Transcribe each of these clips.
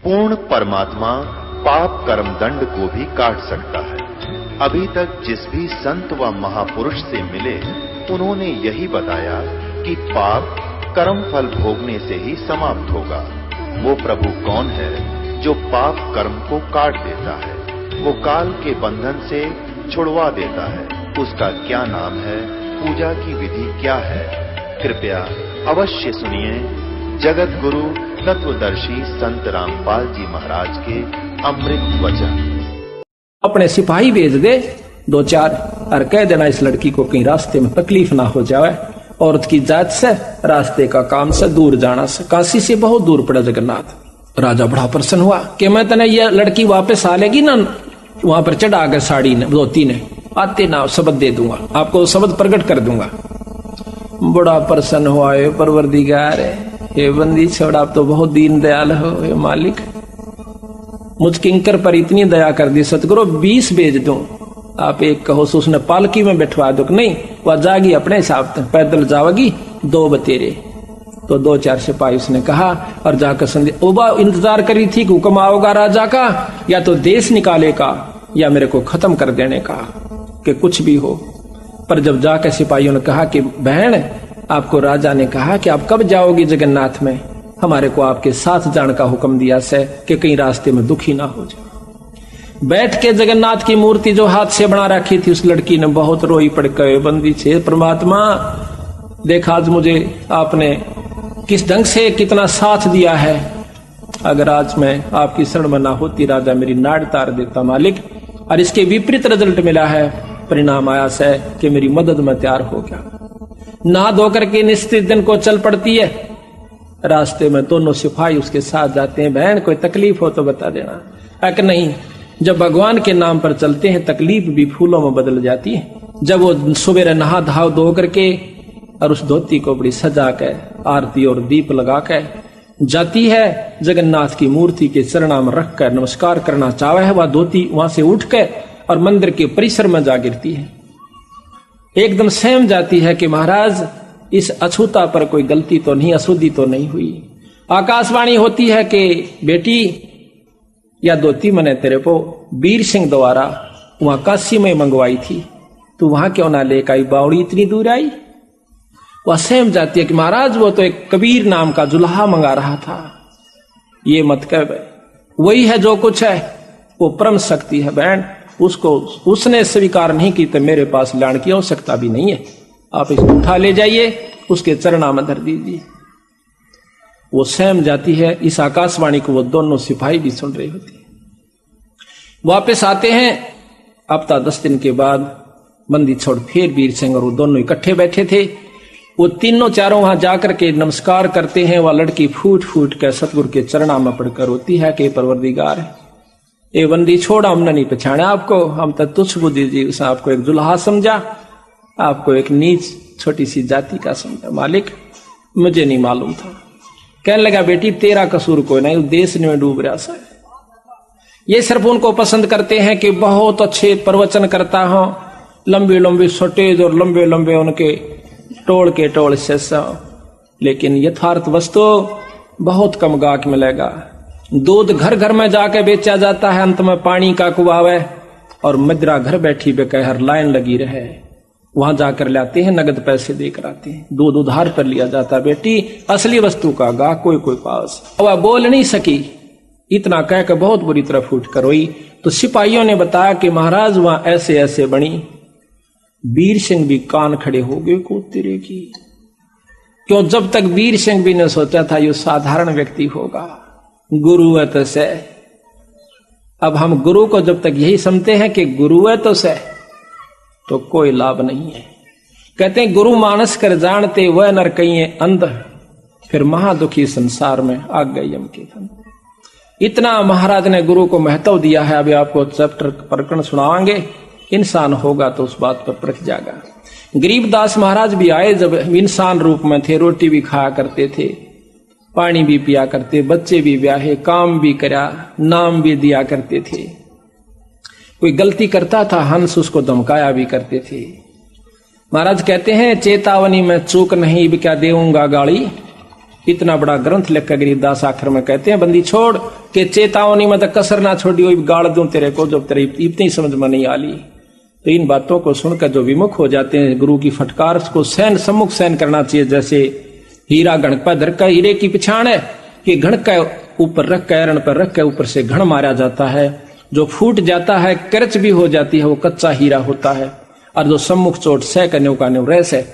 पूर्ण परमात्मा पाप कर्म दंड को भी काट सकता है। अभी तक जिस भी संत व महापुरुष से मिले उन्होंने यही बताया कि पाप कर्म फल भोगने से ही समाप्त होगा। वो प्रभु कौन है जो पाप कर्म को काट देता है, वो काल के बंधन से छुड़वा देता है। उसका क्या नाम है, पूजा की विधि क्या है? कृपया अवश्य सुनिए जगत गुरु तत्वदर्शी संत रामपाल जी महाराज के अमृत वचन। अपने सिपाही भेज दे 2-4 और कह देना इस लड़की को कहीं रास्ते में तकलीफ ना हो जाए। औरत की जात से, रास्ते का काम से दूर जाना से, काशी से बहुत दूर पड़ा जगन्नाथ। राजा बड़ा प्रसन्न हुआ कि मैं तने ये लड़की वापस आ लेगी ना, वहां पर चढ़ा कर साड़ी ने धोती ने आते ना शब्द दे दूंगा, आपको शब्द प्रकट कर दूंगा। बड़ा प्रसन्न हुआ, ये परवरदिगार ये बंदी छोड़ा, आप तो बहुत दीन दयाल हो ये मालिक, मुझ किंकर पर इतनी दया कर दी सतगुरु, 20 भेज दूं, आप एक कहो तो उसने पालकी में बैठवा दो। नहीं, वह जागी अपने हिसाब से, पैदल जाओगी 2 बतेरे। तो 2-4 सिपाही उसने कहा और जाकर संदेश उबा इंतजार करी थी कि हुक्म आओगा राजा का, या तो देश निकाले का या मेरे को खत्म कर देने का, कि कुछ भी हो। पर जब जाकर सिपाहियों ने कहा कि बहन, आपको राजा ने कहा कि आप कब जाओगी जगन्नाथ में, हमारे को आपके साथ जाने का हुक्म दिया से कि कहीं रास्ते में दुखी ना हो जाए। बैठ के जगन्नाथ की मूर्ति जो हाथ से बना रखी थी, उस लड़की ने बहुत रोई पड़ के बंदी छे, परमात्मा देखा आज मुझे आपने किस ढंग से कितना साथ दिया है, अगर आज मैं आपकी शरण में ना होती राजा मेरी नाड़ तार देता मालिक। और इसके विपरीत रिजल्ट मिला है, परिणाम आया से कि मेरी मदद में तैयार हो गया। नहा धोकर के निश्चित दिन को चल पड़ती है। रास्ते में दोनों सिपाही उसके साथ जाते हैं, बहन कोई तकलीफ हो तो बता देना। अक नहीं, जब भगवान के नाम पर चलते हैं तकलीफ भी फूलों में बदल जाती है। जब वो सुबह नहा धाव धो करके और उस धोती को बड़ी सजा के आरती और दीप लगा के जाती है, जगन्नाथ की मूर्ति के चरणों में रख कर नमस्कार करना चाहे है, वह धोती वहां से उठ के और मंदिर के परिसर में जा गिरती है। एकदम सहम जाती है कि महाराज इस अछूता पर कोई गलती तो नहीं, अशुद्धि तो नहीं हुई। आकाशवाणी होती है कि बेटी या धोती मैंने तेरे को वीर सिंह द्वारा वहां काशी में मंगवाई थी, तू वहां क्यों ना लेकर आई, बावड़ी इतनी दूर आई। वह सहम जाती है कि महाराज वो तो एक कबीर नाम का जुल्हा मंगा रहा था, ये मत कह, वही है जो कुछ है, वो परम शक्ति है बहन, उसको उसने स्वीकार नहीं की तो मेरे पास लाने की आवश्यकता भी नहीं है, आप इसको उठा ले जाइए, उसके चरणों में धर दीजिए। वो सहम जाती है। इस आकाशवाणी को वो दोनों सिपाही भी सुन रहे होते हैं। वापस आते हैं, हफ्ता 10 दिन के बाद बंदी छोड़ फिर वीर सिंह और वो दोनों इकट्ठे बैठे थे। वो तीनों चारों वहां जाकर के नमस्कार करते हैं। वह लड़की फूट फूट कर सतगुरु के चरणों में पड़कर रोती है कि परवरदिगार ये बंदी छोड़ा, हमने नहीं पहचाना आपको, हम तो तुच्छ बुद्धि जी, उसने आपको एक दुल्हा समझा, आपको एक नीच छोटी सी जाति का समझा, मालिक मुझे नहीं मालूम था। कहने लगा बेटी तेरा कसूर कोई नहीं, देश में डूब रहा सा। ये सिर्फ उनको पसंद करते हैं कि बहुत अच्छे प्रवचन करता हूं, लंबे लंबे सटेज और लंबे लंबे उनके टोल के टोल से, लेकिन यथार्थ वस्तु बहुत कम गाहक मिलेगा। दूध घर घर में जाके बेचा जाता है, अंत में पानी का कुआवे, और मदिरा घर बैठी बेकहर लाइन लगी रहे, वहां जाकर लाते हैं, नगद पैसे देकर आते हैं, दूध उधार पर लिया जाता। बेटी असली वस्तु का गा कोई कोई पास। वह बोल नहीं सकी, इतना कह के बहुत बुरी तरह फूट कर रोई। तो सिपाहियों ने बताया कि महाराज वहां ऐसे ऐसे बनी। वीर सिंह भी कान खड़े हो गए कूतेरे की, क्यों जब तक वीर सिंह भी ने सोचा था ये साधारण व्यक्ति होगा, गुरु है तो से। अब हम गुरु को जब तक यही समझते हैं कि गुरु है तो से, तो कोई लाभ नहीं है। कहते हैं गुरु मानस कर जानते वह नर कहीं अंध, फिर महादुखी संसार में आ गए यम के फंद। इतना महाराज ने गुरु को महत्व दिया है। अभी आपको चैप्टर प्रकरण सुनावांगे, इंसान होगा तो उस बात पर परख जाएगा। गरीबदास महाराज भी आए जब इंसान रूप में थे, रोटी भी खाया करते थे, पानी भी पिया करते, बच्चे भी ब्याहे, काम भी करा, नाम भी दिया करते थे। कोई गलती करता था हंस उसको धमकाया भी करते थे। महाराज कहते हैं चेतावनी में चूक नहीं, भी क्या देऊंगा गाली, इतना बड़ा ग्रंथ लिख कर गरीबदास आखिर में कहते हैं, बंदी छोड़ के चेतावनी में तो कसर ना छोड़ी, गाड़ दूं तेरे को जब तेरे इतनी समझ में नहीं आली। तो इन बातों को सुनकर जो विमुख हो जाते हैं गुरु की फटकार को सहन सम्मुख सहन करना चाहिए। जैसे हीरा घण पर धर का, हीरे की पिछाड़ है कि घण का ऊपर रख कर एरण पर रख कर ऊपर से घण मारा जाता है, जो फूट जाता है करच भी हो जाती है वो कच्चा हीरा होता है, और जो सम्मुख चोट सह का न्यू रह से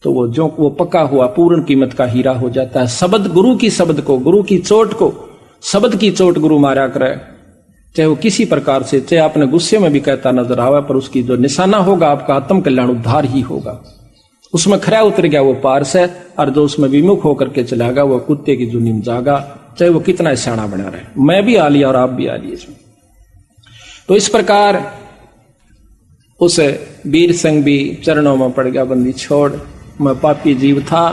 तो वो पका हुआ पूर्ण कीमत का हीरा हो जाता है। शब्द गुरु की शब्द को, गुरु की चोट को, शब्द की चोट गुरु मारा करे, चाहे वो किसी प्रकार से, चाहे आपने गुस्से में भी कहता नजर आवे, पर उसकी जो निशाना होगा आपका आत्म कल्याण उद्धार ही होगा। उसमें खरा उतर गया वो पारस है, और जो उसमें विमुख होकर के चला गया वो कुत्ते की जुनी में जागा, चाहे वो कितना सियाना बना रहे। मैं भी आ लिया और आप भी आ लिए इसमें। तो इस प्रकार उस वीर सिंह भी चरणों में पड़ गया, बंदी छोड़, मैं पापी जीव था,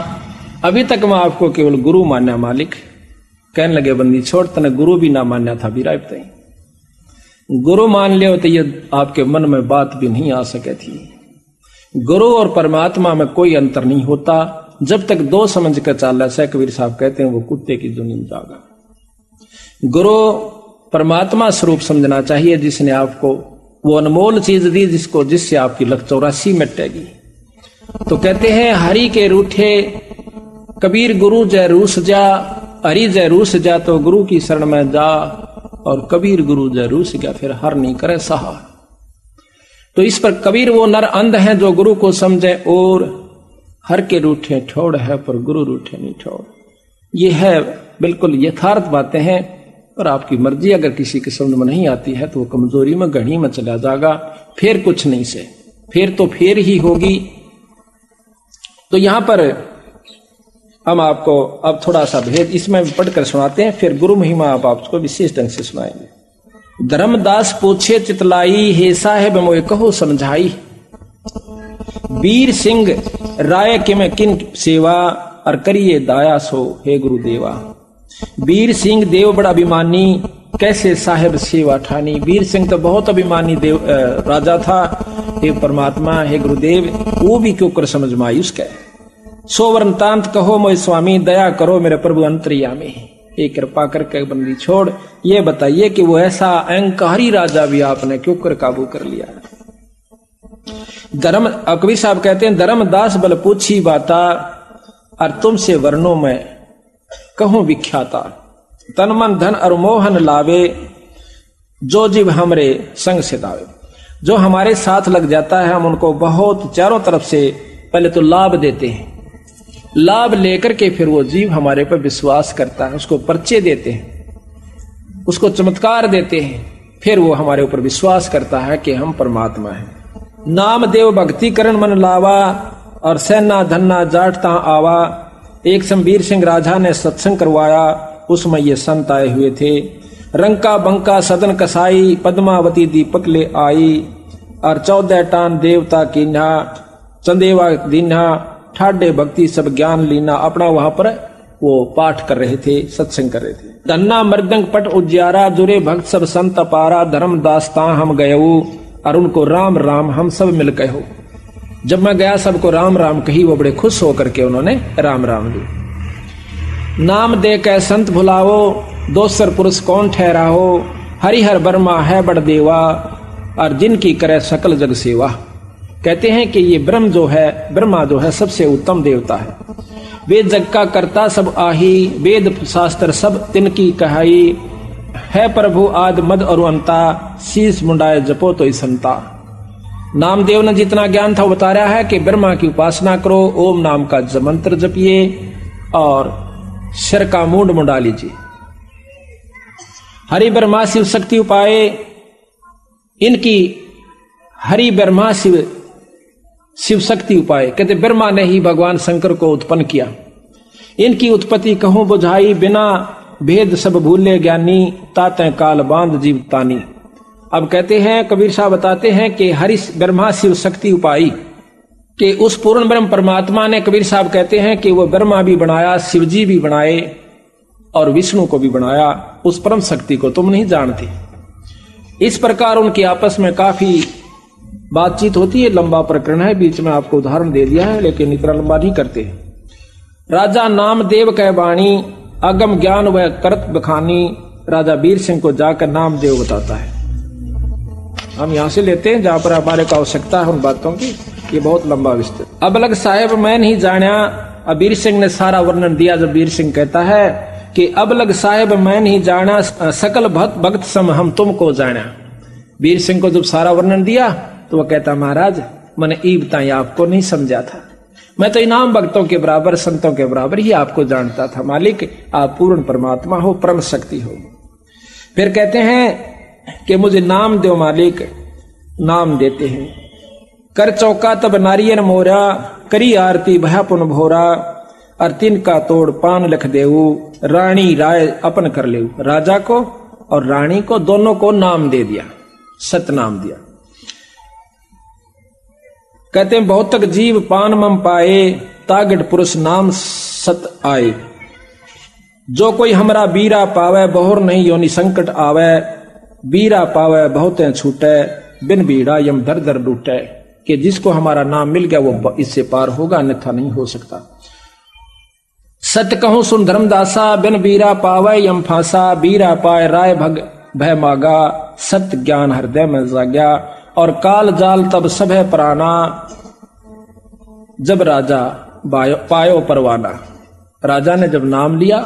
अभी तक मैं आपको केवल गुरु मान्या मालिक। कहने लगे, बंदी छोड़, तने गुरु भी ना मान्या था भी राय, गुरु मान लियो तो ये आपके मन में बात भी नहीं आ सके थी। गुरु और परमात्मा में कोई अंतर नहीं होता, जब तक दो समझ कर चाल से कबीर साहब कहते हैं वो कुत्ते की जुनी में जागा। गुरु परमात्मा स्वरूप समझना चाहिए, जिसने आपको वो अनमोल चीज दी जिससे आपकी लख 84 मिटेगी। तो कहते हैं, हरि के रूठे कबीर गुरु जय रूस जा, हरि जय रूस जा तो गुरु की शरण में जा, और कबीर गुरु जय रूस गया फिर हर नहीं करे सहा। तो इस पर कबीर वो नर अंध है जो गुरु को समझे, और हर के रूठे ठोड़ है पर गुरु रूठे नहीं ठोड़। ये है बिल्कुल यथार्थ बातें हैं, पर आपकी मर्जी अगर किसी की समझ में नहीं आती है तो वो कमजोरी में गढ़ी में चला जाएगा, फिर कुछ नहीं से, फिर तो फिर ही होगी। तो यहां पर हम आपको अब थोड़ा सा भेद इसमें पढ़कर सुनाते हैं, फिर गुरु महिमा आप आपको विशेष ढंग से सुनाएंगे। धर्मदास पूछे चितलाई, हे साहेब मोए कहो समझाई, वीर सिंह राय के में किन सेवा, और करिए दाया सो हे गुरुदेवा। वीर सिंह देव बड़ा अभिमानी, कैसे साहेब सेवा ठानी। वीर सिंह तो बहुत अभिमानी देव राजा था, हे परमात्मा हे गुरुदेव वो भी क्यों कर समझ में आई उसके। सोवर्ण तांत कहो मोय स्वामी, दया करो मेरे प्रभु अंतर्यामी। एक कृपा करके बंदी छोड़, ये बताइए कि वो ऐसा अहंकारी राजा भी आपने क्यों कर काबू कर लिया। धर्म कबीर साहब कहते हैं, धर्मदास बल पूछी बाता, और तुमसे वर्णों में कहूं विख्याता। तन मन धन और मोहन लावे, जो जीव हमरे संग से दावे। जो हमारे साथ लग जाता है हम उनको बहुत चारों तरफ से पहले तो लाभ देते हैं, लाभ लेकर के फिर वो जीव हमारे पर विश्वास करता है, उसको परिचय देते हैं, उसको चमत्कार देते हैं, फिर वो हमारे ऊपर विश्वास करता है कि हम परमात्मा हैं। नाम देव भक्ति करण मन लावा, और सेना धन्ना जाटता आवा। एक शमवीर सिंह राजा ने सत्संग करवाया, उसमें ये संत आए हुए थे। रंका बंका सदन कसाई, पद्मावती दीपक ले आई, और 14 टान देवता कीन्हा, चंदेवा दीन्हा, ठाडे भक्ति सब ज्ञान लीना। अपना वहां पर वो पाठ कर रहे थे, सत्संग कर रहे थे। धन्ना मृदंग पट उज्यारा, जुरे भक्त सब संत पारा। धर्मदासता हम गयऊ, और उनको राम राम हम सब मिल गए हो। जब मैं गया सबको राम राम कही, वो बड़े खुश होकर के उन्होंने राम राम ली। नाम दे के संत भुलाओ, दोसर पुरुष कौन ठहराओ। हरिहर बर्मा है बड़ देवा, और जिनकी करे सकल जग सेवा। कहते हैं कि ये ब्रह्मा जो है सबसे उत्तम देवता है। वेद जग का कर्ता सब आही, वेद शास्त्र सब तिनकी कहाई। है प्रभु आद मद और अंता, शीश मुंडाए जपो तो संता। नामदेव ने जितना ज्ञान था बता रहा है कि ब्रह्मा की उपासना करो, ओम नाम का मंत्र जपिए, और सिर का मूंड मुंडा लीजिए। हरि ब्रह्मा शिव शक्ति उपाय, इनकी हरि ब्रह्मा शिव शक्ति उपाय। कहते ब्रह्मा ने ही भगवान शंकर को उत्पन्न किया। इनकी उत्पत्ति कहूं बुझाई, बिना भेद सब भूले ज्ञानी। ताते काल बांध जीव तानी। अब कहते हैं, कबीर साहब बताते हैं कि हरि ब्रह्मा शिव शक्ति उपाई कि उस पूर्ण ब्रह्म परमात्मा ने, कबीर साहब कहते हैं कि वो ब्रह्मा भी बनाया, शिवजी भी बनाए, और विष्णु को भी बनाया। उस परम शक्ति को तुम नहीं जानते। इस प्रकार उनकी आपस में काफी बातचीत होती है। लंबा प्रकरण है, बीच में आपको उदाहरण दे दिया है, लेकिन इतना लंबा नहीं करते। राजा नामदेव कह बाणी, अगम ज्ञान व करत बखानी। राजा वीर सिंह को जाकर नामदेव बताता है। हम यहां से लेते हैं जहां पर हमारे को आवश्यकता है उन बातों की, ये बहुत लंबा विस्तार। अब अलग साहेब मैं नहीं जाना, अब वीर सिंह ने सारा वर्णन दिया। जब वीर सिंह कहता है कि अब लग साहेब मैं नहीं जाना, सकल भक्त सम हम तुमको जाना। वीर सिंह को जब सारा वर्णन दिया तो वह कहता, महाराज मैंने ई बताई आपको नहीं समझा था, मैं तो इनाम भक्तों के बराबर संतों के बराबर ही आपको जानता था। मालिक आप पूर्ण परमात्मा हो, परम शक्ति हो। फिर कहते हैं कि मुझे नाम दो मालिक। नाम देते हैं। कर चौका तब नारियल मोरा, करी आरती भया पुन भोरा। और तिन का तोड़ पान लख देऊ, रानी राय अपन कर ले। राजा को और रानी को दोनों को नाम दे दिया, सतनाम दिया। कहते हैं बहुत तक जीव पान मम पाए, तागड़ पुरुष नाम सत आए। जो कोई हमरा बीरा पावे, बहुर नहीं योनि संकट आवे। बीरा पावे बहुते छूटे, बिन बीड़ा यम दर दर लूटे। कि जिसको हमारा नाम मिल गया वो इससे पार होगा, अन्यथा नहीं हो सकता। सत्य कहूं सुन धर्मदासा, बिन बीरा पावे यम फांसा। बीरा पाए राय भग भय मागा, सत्य ज्ञान हृदय में जाग्या। और काल जाल तब सब है प्राणा, जब राजा पायो परवाना। राजा ने जब नाम लिया,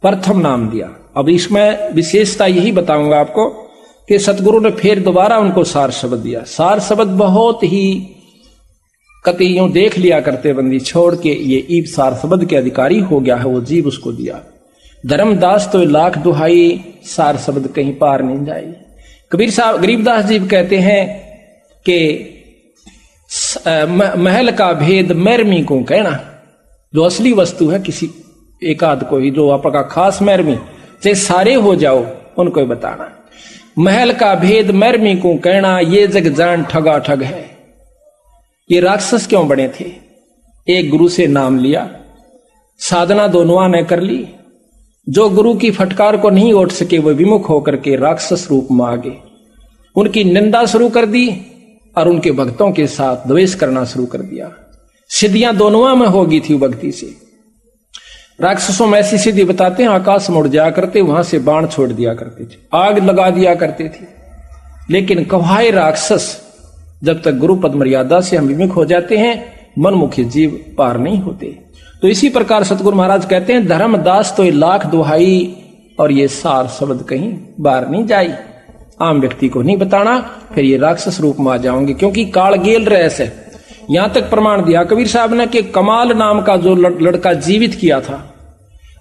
प्रथम नाम दिया। अब इसमें विशेषता यही बताऊंगा आपको कि सतगुरु ने फिर दोबारा उनको सार शब्द दिया। सार शब्द बहुत ही कति यूं देख लिया करते बंदी छोड़ के, ये ईब सार शब्द के अधिकारी हो गया है, वो जीव उसको दिया। धर्मदास तो लाख दुहाई, सार शब्द कहीं पार नहीं जाए। कबीर साहब गरीबदास जी कहते हैं कि महल का भेद मैरमी को कहना। जो असली वस्तु है किसी एक आध को ही, जो आपका खास मैरमी, चाहे सारे हो जाओ उनको बताना। महल का भेद मैरमी को कहना, ये जग जान ठगा ठग है। ये राक्षस क्यों बने थे? एक गुरु से नाम लिया, साधना दोनों ने कर ली। जो गुरु की फटकार को नहीं उठ सके वो विमुख होकर के राक्षस रूप में आ गए। उनकी निंदा शुरू कर दी और उनके भक्तों के साथ द्वेष करना शुरू कर दिया। सिद्धियां दोनों में होगी थी भक्ति से। राक्षसों में ऐसी सिद्धि बताते हैं, आकाश में उड़ जाया करते, वहां से बाण छोड़ दिया करते थे, आग लगा दिया करते थे। लेकिन कवाए राक्षस जब तक गुरु पद मर्यादा से हम विमुख हो जाते हैं, मनमुखी जीव पार नहीं होते। तो इसी प्रकार सतगुरु महाराज कहते हैं, धर्मदास तो लाख दुहाई, और ये सार शब्द कहीं बाहर नहीं जाई। आम व्यक्ति को नहीं बताना, फिर ये राक्षस रूप में आ जाओगे, क्योंकि काल गेल रहस है। यहां तक प्रमाण दिया कबीर साहब ने कि कमाल नाम का जो लड़का जीवित किया था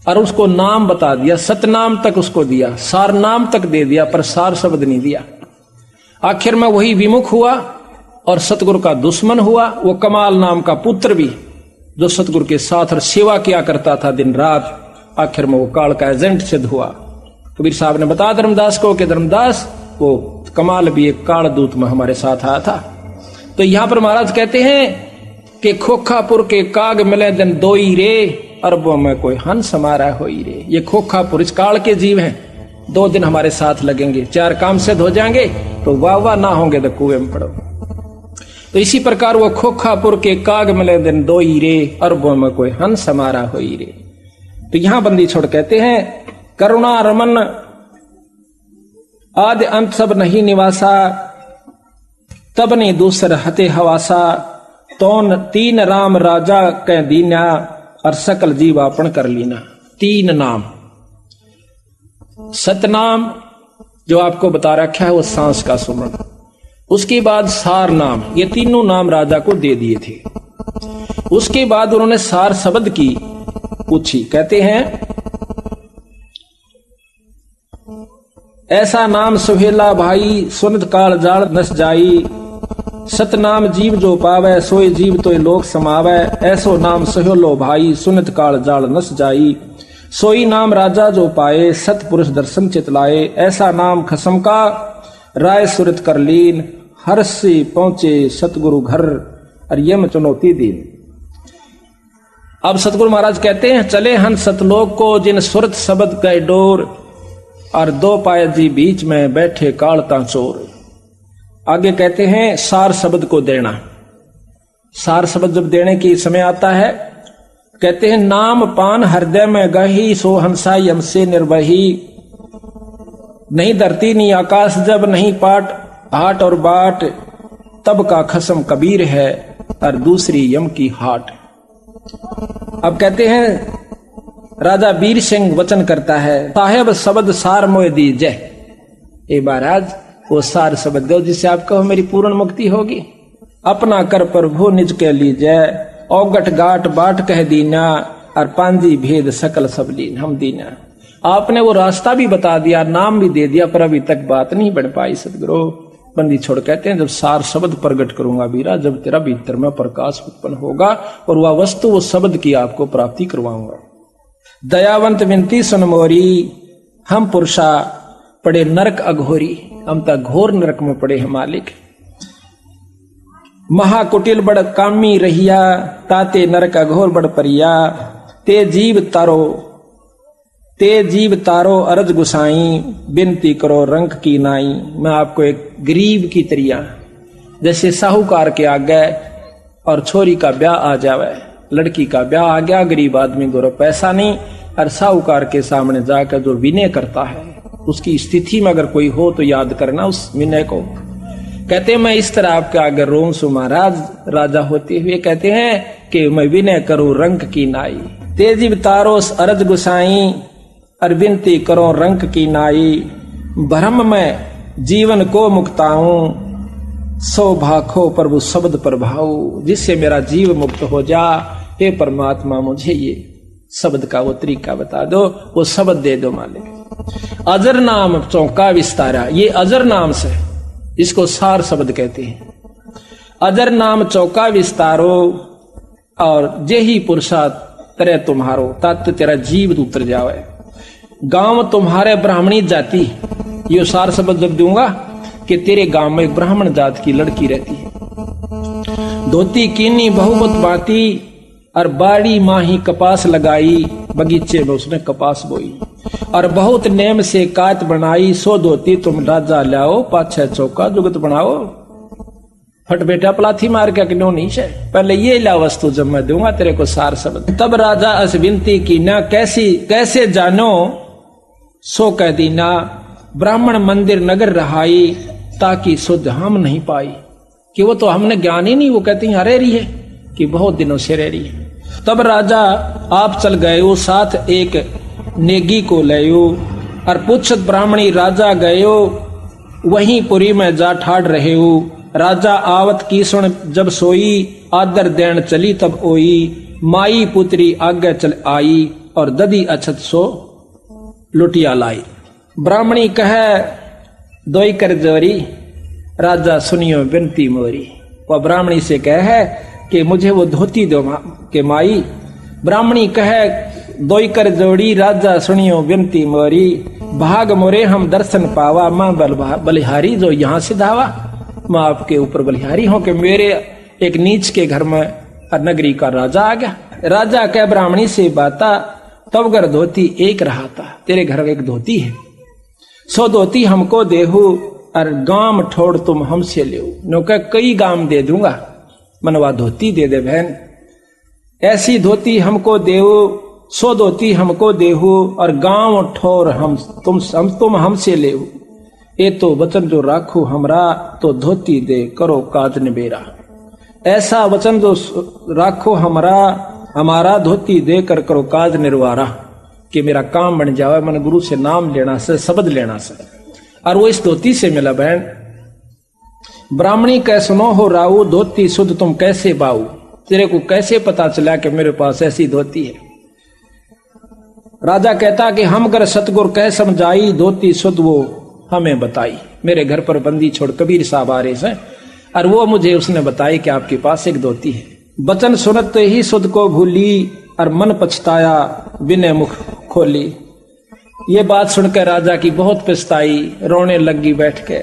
और उसको नाम बता दिया, सतनाम तक उसको दिया, सार नाम तक दे दिया, पर सार शब्द नहीं दिया। आखिर में वही विमुख हुआ और सतगुरु का दुश्मन हुआ। वो कमाल नाम का पुत्र भी जो सतगुरु के साथ और सेवा किया करता था दिन रात, आखिर में वो काल का एजेंट सिद्ध हुआ। कबीर साहब ने बताया धर्मदास को कि धर्मदास वो कमाल भी एक काल दूत में हमारे साथ आया था। तो यहां पर महाराज कहते हैं कि खोखापुर के काग मिले दिन दोई रे, अरबों में कोई हंस हमारा होई रे। ये खोखापुर इस काल के जीव हैं, 2 दिन हमारे साथ लगेंगे, 4 काम सिद्ध हो जाएंगे तो वाह वाह ना होंगे तो कुएं में पड़ो। तो इसी प्रकार वो खोखापुर के काग मिले दिन दोई रे, अरबों में कोई हंस हमारा होई रे। तो यहां बंदी छोड़ कहते हैं, करुणा रमन आदि अंत सब नहीं निवासा, तब नहीं दूसर हते हवासा। तौन 3 राम राजा कह दीना, और सकल जीवापन कर लीना। 3 नाम, सतनाम जो आपको बता रखा है वो सांस का सुमरण, उसके बाद सार नाम, ये तीनों नाम राजा को दे दिए थे। उसके बाद उन्होंने सार शब्द की पूछी। कहते हैं, ऐसा नाम सुहेला भाई, सुनत काल जाल नस जाई। सतनाम जीव जो पावे, सोए जीव तो लोक समावे। ऐसो नाम सुहेलो भाई, सुनत काल जाल नस जाई। सोई नाम राजा जो पाए, सतपुरुष दर्शन चितलाए। ऐसा नाम खसम का, राय सुरत कर लीन। हर्ष से पहुंचे सतगुरु घर, और यम चुनौती दीन। अब सतगुरु महाराज कहते हैं, चले हन सतलोक को, जिन सुरत शब्द गए डोर। और 2 पाए जी बीच में बैठे कालता चोर। आगे कहते हैं, सार शब्द को देना। सार शब्द जब देने की समय आता है कहते हैं नाम पान हृदय में गही, सो हंसा यम से निर्वही। नहीं धरती नहीं आकाश जब नहीं पाट, हाट और बाट, तब का खसम कबीर है और दूसरी यम की हाट। अब कहते हैं राजा वीर सिंह वचन करता है, साहेब शब्द सार मोह दीजय। ए महाराज वो सार शब्द दो जिससे आप कहो मेरी पूर्ण मुक्ति होगी। अपना कर प्रभु निज के लीजय, औगट गाट बाट कह दीना, और पांजी भेद सकल सब लीन हम दीना। आपने वो रास्ता भी बता दिया, नाम भी दे दिया, पर अभी तक बात नहीं बढ़ पाई सदगुरु। बंदी छोड़ कहते हैं जब सार शब्द प्रकट करूंगा वीरा, जब तेरा भीतर में प्रकाश उत्पन्न होगा और वह वस्तु वो शब्द की आपको प्राप्ति करवाऊंगा। दयावंत विनती सुन मोरी, हम पुरुषा पड़े नरक अघोरी। हम तक घोर नरक में पड़े हैं मालिक। महाकुटिल बड़ कामी रहिया, ताते नरक अघोर बड़ परिया। ते जीव तारो अरज गुसाई, बिनती करो रंक की नाई। मैं आपको एक गरीब की तरिया, जैसे साहूकार के आगे और छोरी का ब्याह आ जावे, लड़की का ब्याह आ गया, गरीब आदमी गोरो पैसा नहीं, और साहूकार के सामने जाकर जो विनय करता है, उसकी स्थिति में अगर कोई हो तो याद करना उस विनय को। कहते हैं मैं इस तरह आपके आगे रोऊं सु महाराज। राजा होते हुए कहते हैं कि मैं विनय करूं रंक की नाई। तेजीब तारोस अरज गुसाई, और विनती करो रंक की नाई। भ्रम में जीवन को मुक्ताऊं, सो भाखो प्रभु शब्द प्रभाऊ। जिससे मेरा जीव मुक्त हो जा, हे परमात्मा मुझे ये शब्द का वो तरीका बता दो, वो शब्द दे दो मालिक। अजर नाम चौका विस्तारा, ये अजर नाम से, इसको सार शब्द कहते हैं। अजर नाम चौका विस्तारो, और जे ही पुरुषा तरह तुम्हारो, तत् तेरा जीव उतर जावे। गांव तुम्हारे ब्राह्मणी जाति, यो सार शब्द जब दूंगा कि तेरे गांव में एक ब्राह्मण जात की लड़की रहती है। धोती कीनी बहुमत बाती, और बाड़ी माही कपास लगाई। बगीचे में उसने कपास बोई, और बहुत नेम से कात बनाई। सो धोती तुम राजा लाओ, पाछे चौका जुगत बनाओ। फट बेटा पलाथी मार के क्यों नहीं है, पहले ये ला वस्तु जब मैं दूंगा तेरे को सार शब्द। तब राजा अस विनती की ना, कैसे जानो सो कह दीना। ब्राह्मण मंदिर नगर रहाई, ताकि शुद्ध हम नहीं पाई। कि वो तो हमने ज्ञान ही नहीं, वो कहती हैं रह रही है कि बहुत दिनों से रह रही है। तब राजा आप चल गए साथ एक नेगी को लयो, और पूछत ब्राह्मणी राजा गयो। वहीं पुरी में जा ठाड़ रहे हो। राजा आवत की सुन जब सोई, आदर देन चली तब ओई। माई पुत्री आगे चल आई, और ददी अछत सो लुटिया लाई। ब्राह्मणी कहे दोई कर जोरी, राजा सुनियो बिनती मोरी। वह ब्राह्मणी से कहे कि मुझे वो धोती दो के माई। ब्राह्मणी कहे दोई कर जोड़ी, राजा सुनियो बिनती मोरी। भाग मोरे हम दर्शन पावा, मां बलिहारी जो यहाँ से धावा। मैं आपके ऊपर बलिहारी हूं कि मेरे एक नीच के घर में नगरी का राजा आ गया। राजा कह ब्राह्मणी से बाता, तब घर धोती एक रहा था। तेरे घर में एक धोती है, सो धोती हमको देहू, और गाम ठोड़ तुम हमसे ले। नो कह कई गाम दे दूंगा, मनवा धोती दे दे बहन। ऐसी धोती हमको देहू, सो धोती हमको देहू, और गांव ठोर तुम हमसे ले। ये तो वचन जो राखो हमरा, तो धोती दे करो काज निबेरा। ऐसा वचन जो राखो हमारा धोती दे कर करो काज निर्वारा। कि मेरा काम बन जावे, मन गुरु से नाम लेना से, शब्द लेना से। और वो इस धोती से मिला बहन। ब्राह्मणी कह सुनो हो राऊ, धोती शुद्ध तुम कैसे बाऊ। तेरे को कैसे पता चला कि मेरे पास ऐसी धोती है। राजा कहता कि हम कर सतगुर कह समझाई, धोती शुद्ध वो हमें बताई। मेरे घर पर बंदी छोड़ कबीर साहब आ रहे हैं, और वो मुझे उसने बताई कि आपके पास एक धोती है। बचन सुनते ही शुद्ध को भूली, और मन पछताया बिने मुख खोली। ये बात सुनकर राजा की बहुत पछताई, रोने लगी बैठ के।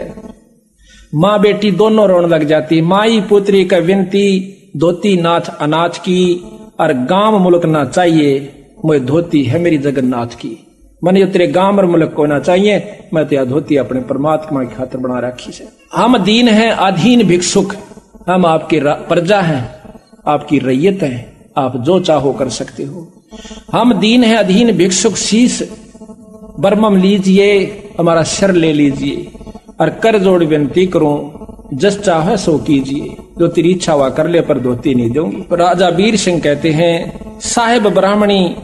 माँ बेटी दोनों रोने लग जाती। माई पुत्री का विनती, धोती नाथ अनाथ की, और गांव मुल्क ना चाहिए, मुझे धोती है मेरी जगन्नाथ की। मन यो तेरे गांव और मुल्क को ना चाहिए, मैं तो धोती अपने परमात्मा की खातिर बना रखी है। हम दीन हैं अधीन भिक्षुक, हम आपकी प्रजा हैं, आपकी रैयत हैं, आप जो चाहो कर सकते हो। हम दीन है अधीन भिक्षुक शीश बरमम लीजिए, हमारा शर ले लीजिए, और कर जोड़ विनती करूं जस चाहे सो कीजिए, जो तेरी इच्छा हुआ कर ले पर धोती नहीं दूंगी। राजा वीर सिंह कहते हैं साहेब ब्राह्मणी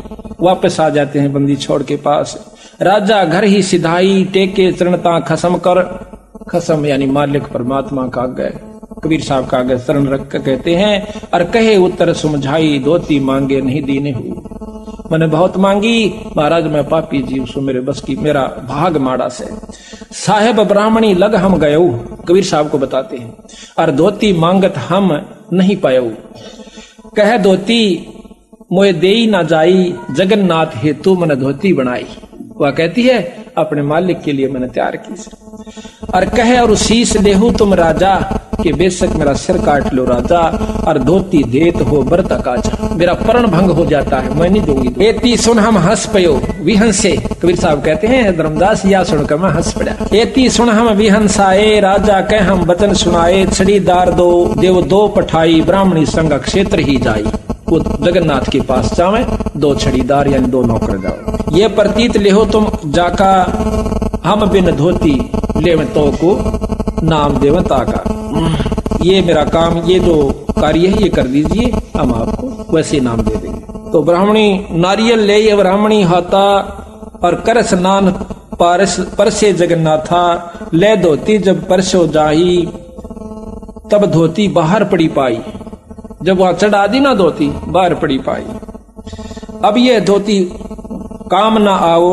वापस आ जाते हैं बंदी छोड़ के पास। राजा घर ही सिधाई टेके चरणता खसम कर, खसम यानी मालिक परमात्मा का आगे कबीर साहब का आगे शरण रख कर कहते हैं, और कहे उत्तर समझाई धोती मांगे नहीं दीने हूँ। मैंने बहुत मांगी महाराज, मैं पापी जीव सो मेरे बस की मेरा भाग माड़ा से। साहेब ब्राह्मणी लग हम गयो, कबीर साहब को बताते हैं, और धोती मांगत हम नहीं पायो। कह धोती मोए देई ना जाई, जगन्नाथ हेतु मन धोती बनाई। वह कहती है अपने मालिक के लिए मैंने तैयार की। और कहे और शीश देहू तुम राजा, कि बेशक मेरा सिर काट लो राजा, और धोती देत हो बरता काजा। मेरा प्रण भंग हो जाता है, मैं नहीं दूंगी। एती सुन हम हंस पयो विहंसे, कबीर साहब कहते हैं धर्मदास या सुनकर मैं हंस पड़ा। एती सुन हम विहंसाए, राजा कह हम वचन सुनाए, छड़ीदार दो देव दो पठाई, ब्राह्मणी संग क्षेत्र ही जाई। वो जगन्नाथ के पास जावे, दो छड़ीदार यानी दो नौकर जाओ। ये प्रतीत लेहो तुम जाका, हम बिन धोती लेव तो को नाम देवता का। ये मेरा काम, ये जो कार्य है ये कर दीजिए, हम आपको वैसे नाम दे देंगे। तो ब्राह्मणी नारियल ले ब्राह्मणी हाथा, और कर स्नान परसे जगन्नाथा, ले धोती जब परसो जाही, तब धोती बाहर पड़ी पाई। जब वहां चढ़ा दी ना धोती, बाहर पड़ी पाई। अब ये धोती काम ना आओ,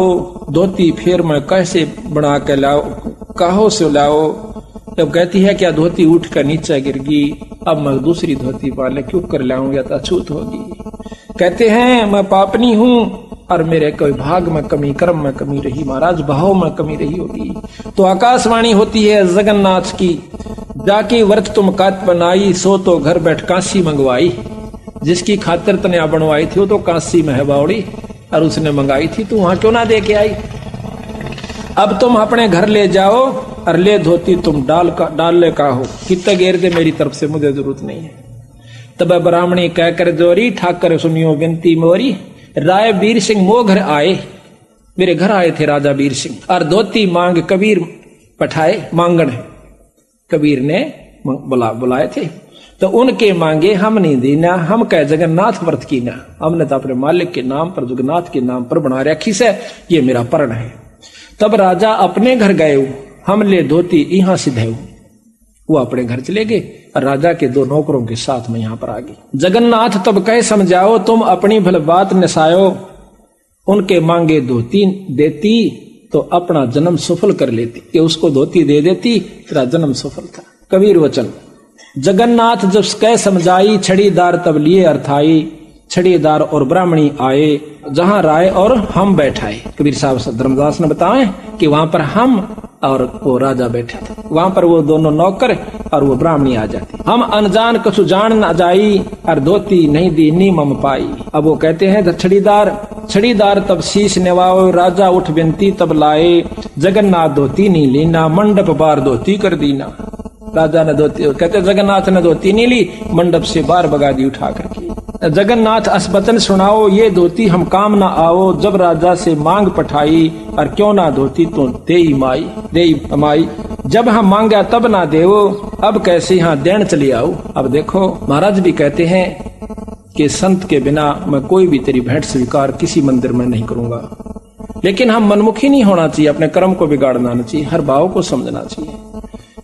धोती फिर मैं कैसे बना के लाओ, कहो से लाओ। जब कहती है क्या धोती उठ कर नीचे गिर गई, अब मैं दूसरी धोती पाले क्यों कर लाऊं, या तो अछूत होगी। कहते हैं मैं पापनी हूं, और मेरे कोई भाग में कमी, कर्म में कमी रही महाराज, भाव में कमी रही होगी। तो आकाशवाणी होती है जगन्नाथ की, जाके व्रत तुम कात बनाई, सो तो घर बैठ काशी मंगवाई। जिसकी खातिर तने बनवाई थी वो तो काशी में है बावड़ी, और उसने मंगाई थी, तो वहां क्यों ना दे के आई। अब तुम अपने घर ले जाओ, और ले धोती तुम डाल ले का हो, कितना घेर दे मेरी तरफ से, मुझे जरूरत नहीं है। तब ब्राह्मणी कहकर जोरी, ठाकर सुनियो विनती मोरी, राय वीर सिंह मो घर आए। मेरे घर आए थे राजा वीर सिंह, और धोती मांग कबीर पठाए, मांगण कबीर ने बुलाए थे। तो उनके मांगे हम नहीं देना, हम कह जगन्नाथ व्रत की ना, हमने तो अपने मालिक के नाम पर, जगन्नाथ के नाम पर बना रखी से, ये मेरा प्रण है। तब राजा अपने घर गए, हम ले धोती यहाँ सिधे। वो अपने घर चले गए, और राजा के दो नौकरों के साथ में यहाँ पर आ गई। जगन्नाथ तब कह समझाओ, तुम अपनी भल बात नसायो, उनके मांगे धोती देती तो अपना जन्म सफल कर लेती, कि उसको धोती दे देती, तेरा जन्म सफल था। कबीर वचन जगन्नाथ जब कह समझाई, छड़ीदार तब लिए अर्थाई, छड़ीदार और ब्राह्मणी आए, जहां राय और हम बैठाए। कबीर साहब धर्मदास ने बताए कि वहां पर हम और वो राजा बैठे थे, वहां पर वो दोनों नौकर और वो ब्राह्मणी आ जाती। हम अनजान कछु जान न जाई, और धोती नहीं दी नी मम पाई। अब वो कहते हैं छड़ीदार तब शीश नेवाओ, राजा उठ विनती तब लाए, जगन्नाथ धोती नहीं लीना, मंडप बार धोती कर दीना। राजा ने धोती, कहते जगन्नाथ ने धोती नहीं ली, मंडप से बार बगा दी उठा करके। जगन्नाथ अस्पतन सुनाओ, ये धोती हम काम ना आओ, जब राजा से मांग पठाई, और क्यों ना धोती तो देई माई। जब हम मांगा तब ना देवो, अब कैसे यहाँ देन चली आओ। अब देखो महाराज भी कहते हैं कि संत के बिना मैं कोई भी तेरी भेंट स्वीकार किसी मंदिर में नहीं करूंगा। लेकिन हम मनमुखी नहीं होना चाहिए, अपने कर्म को बिगाड़ना नहीं चाहिए, हर भाव को समझना चाहिए।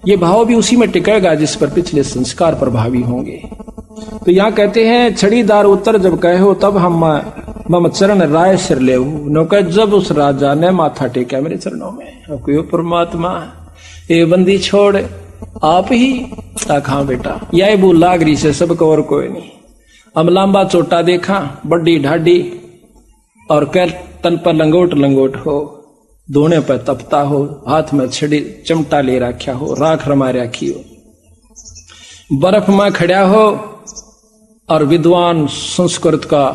ये भाव भी उसी में टिकेगा जिस पर पिछले संस्कार प्रभावी होंगे। तो यहाँ कहते हैं छड़ीदार उत्तर जब कहे हो, तब हम मम चरण राय सिर ले। नौकर जब उस राजा ने माथा टेका मेरे चरणों में, कोई परमात्मा ये बंदी छोड़ आप ही आखा बेटा, यह बू लागरी से सबको और कोई नहीं। हम लंबा चोटा देखा, बड्डी ढाडी, और कह तन पर लंगोट हो, दोने पर तपता हो, हाथ में छड़ी चमटा ले रखा हो, राख रमा रखी हो, बर्फ में खड़ा हो, और विद्वान संस्कृत का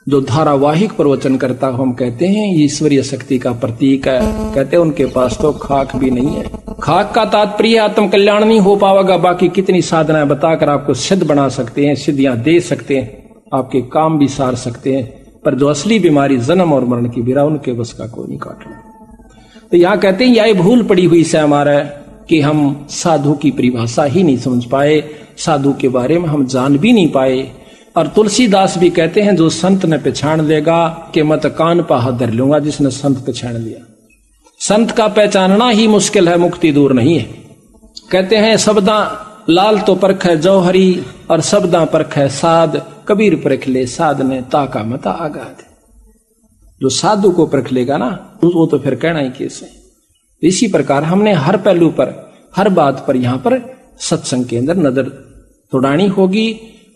जो धारावाहिक प्रवचन करता हो, हम कहते हैं ईश्वरीय शक्ति का प्रतीक है। कहते हैं उनके पास तो खाक भी नहीं है। खाक का तात्पर्य आत्म कल्याण नहीं हो पाएगा, बाकी कितनी साधनाएं बताकर आपको सिद्ध बना सकते हैं, सिद्धियां दे सकते हैं, आपके काम भी सार सकते हैं, पर जो असली बीमारी जन्म और मरण की बिरा उनके बस का कोई नहीं काटना। तो यहां कहते हैं यह भूल पड़ी हुई से हमारा कि हम साधु की परिभाषा ही नहीं समझ पाए, साधु के बारे में हम जान भी नहीं पाए। और तुलसीदास भी कहते हैं जो संत ने पहचान लेगा कि मत कान पा हाथ धर लूंगा, जिसने संत पहचान लिया। संत का पहचानना ही मुश्किल है, मुक्ति दूर नहीं है। कहते हैं शब्दा लाल तो परख है जौहरी और शब्दा परख है साध, कबीर परख ले साध ने ताका मता आगाध। जो साधु को परख लेगा ना वो तो फिर कहना ही कैसे। इसी प्रकार हमने हर पहलू पर, हर बात पर यहां पर सत्संग के अंदर नजर दौड़ानी होगी।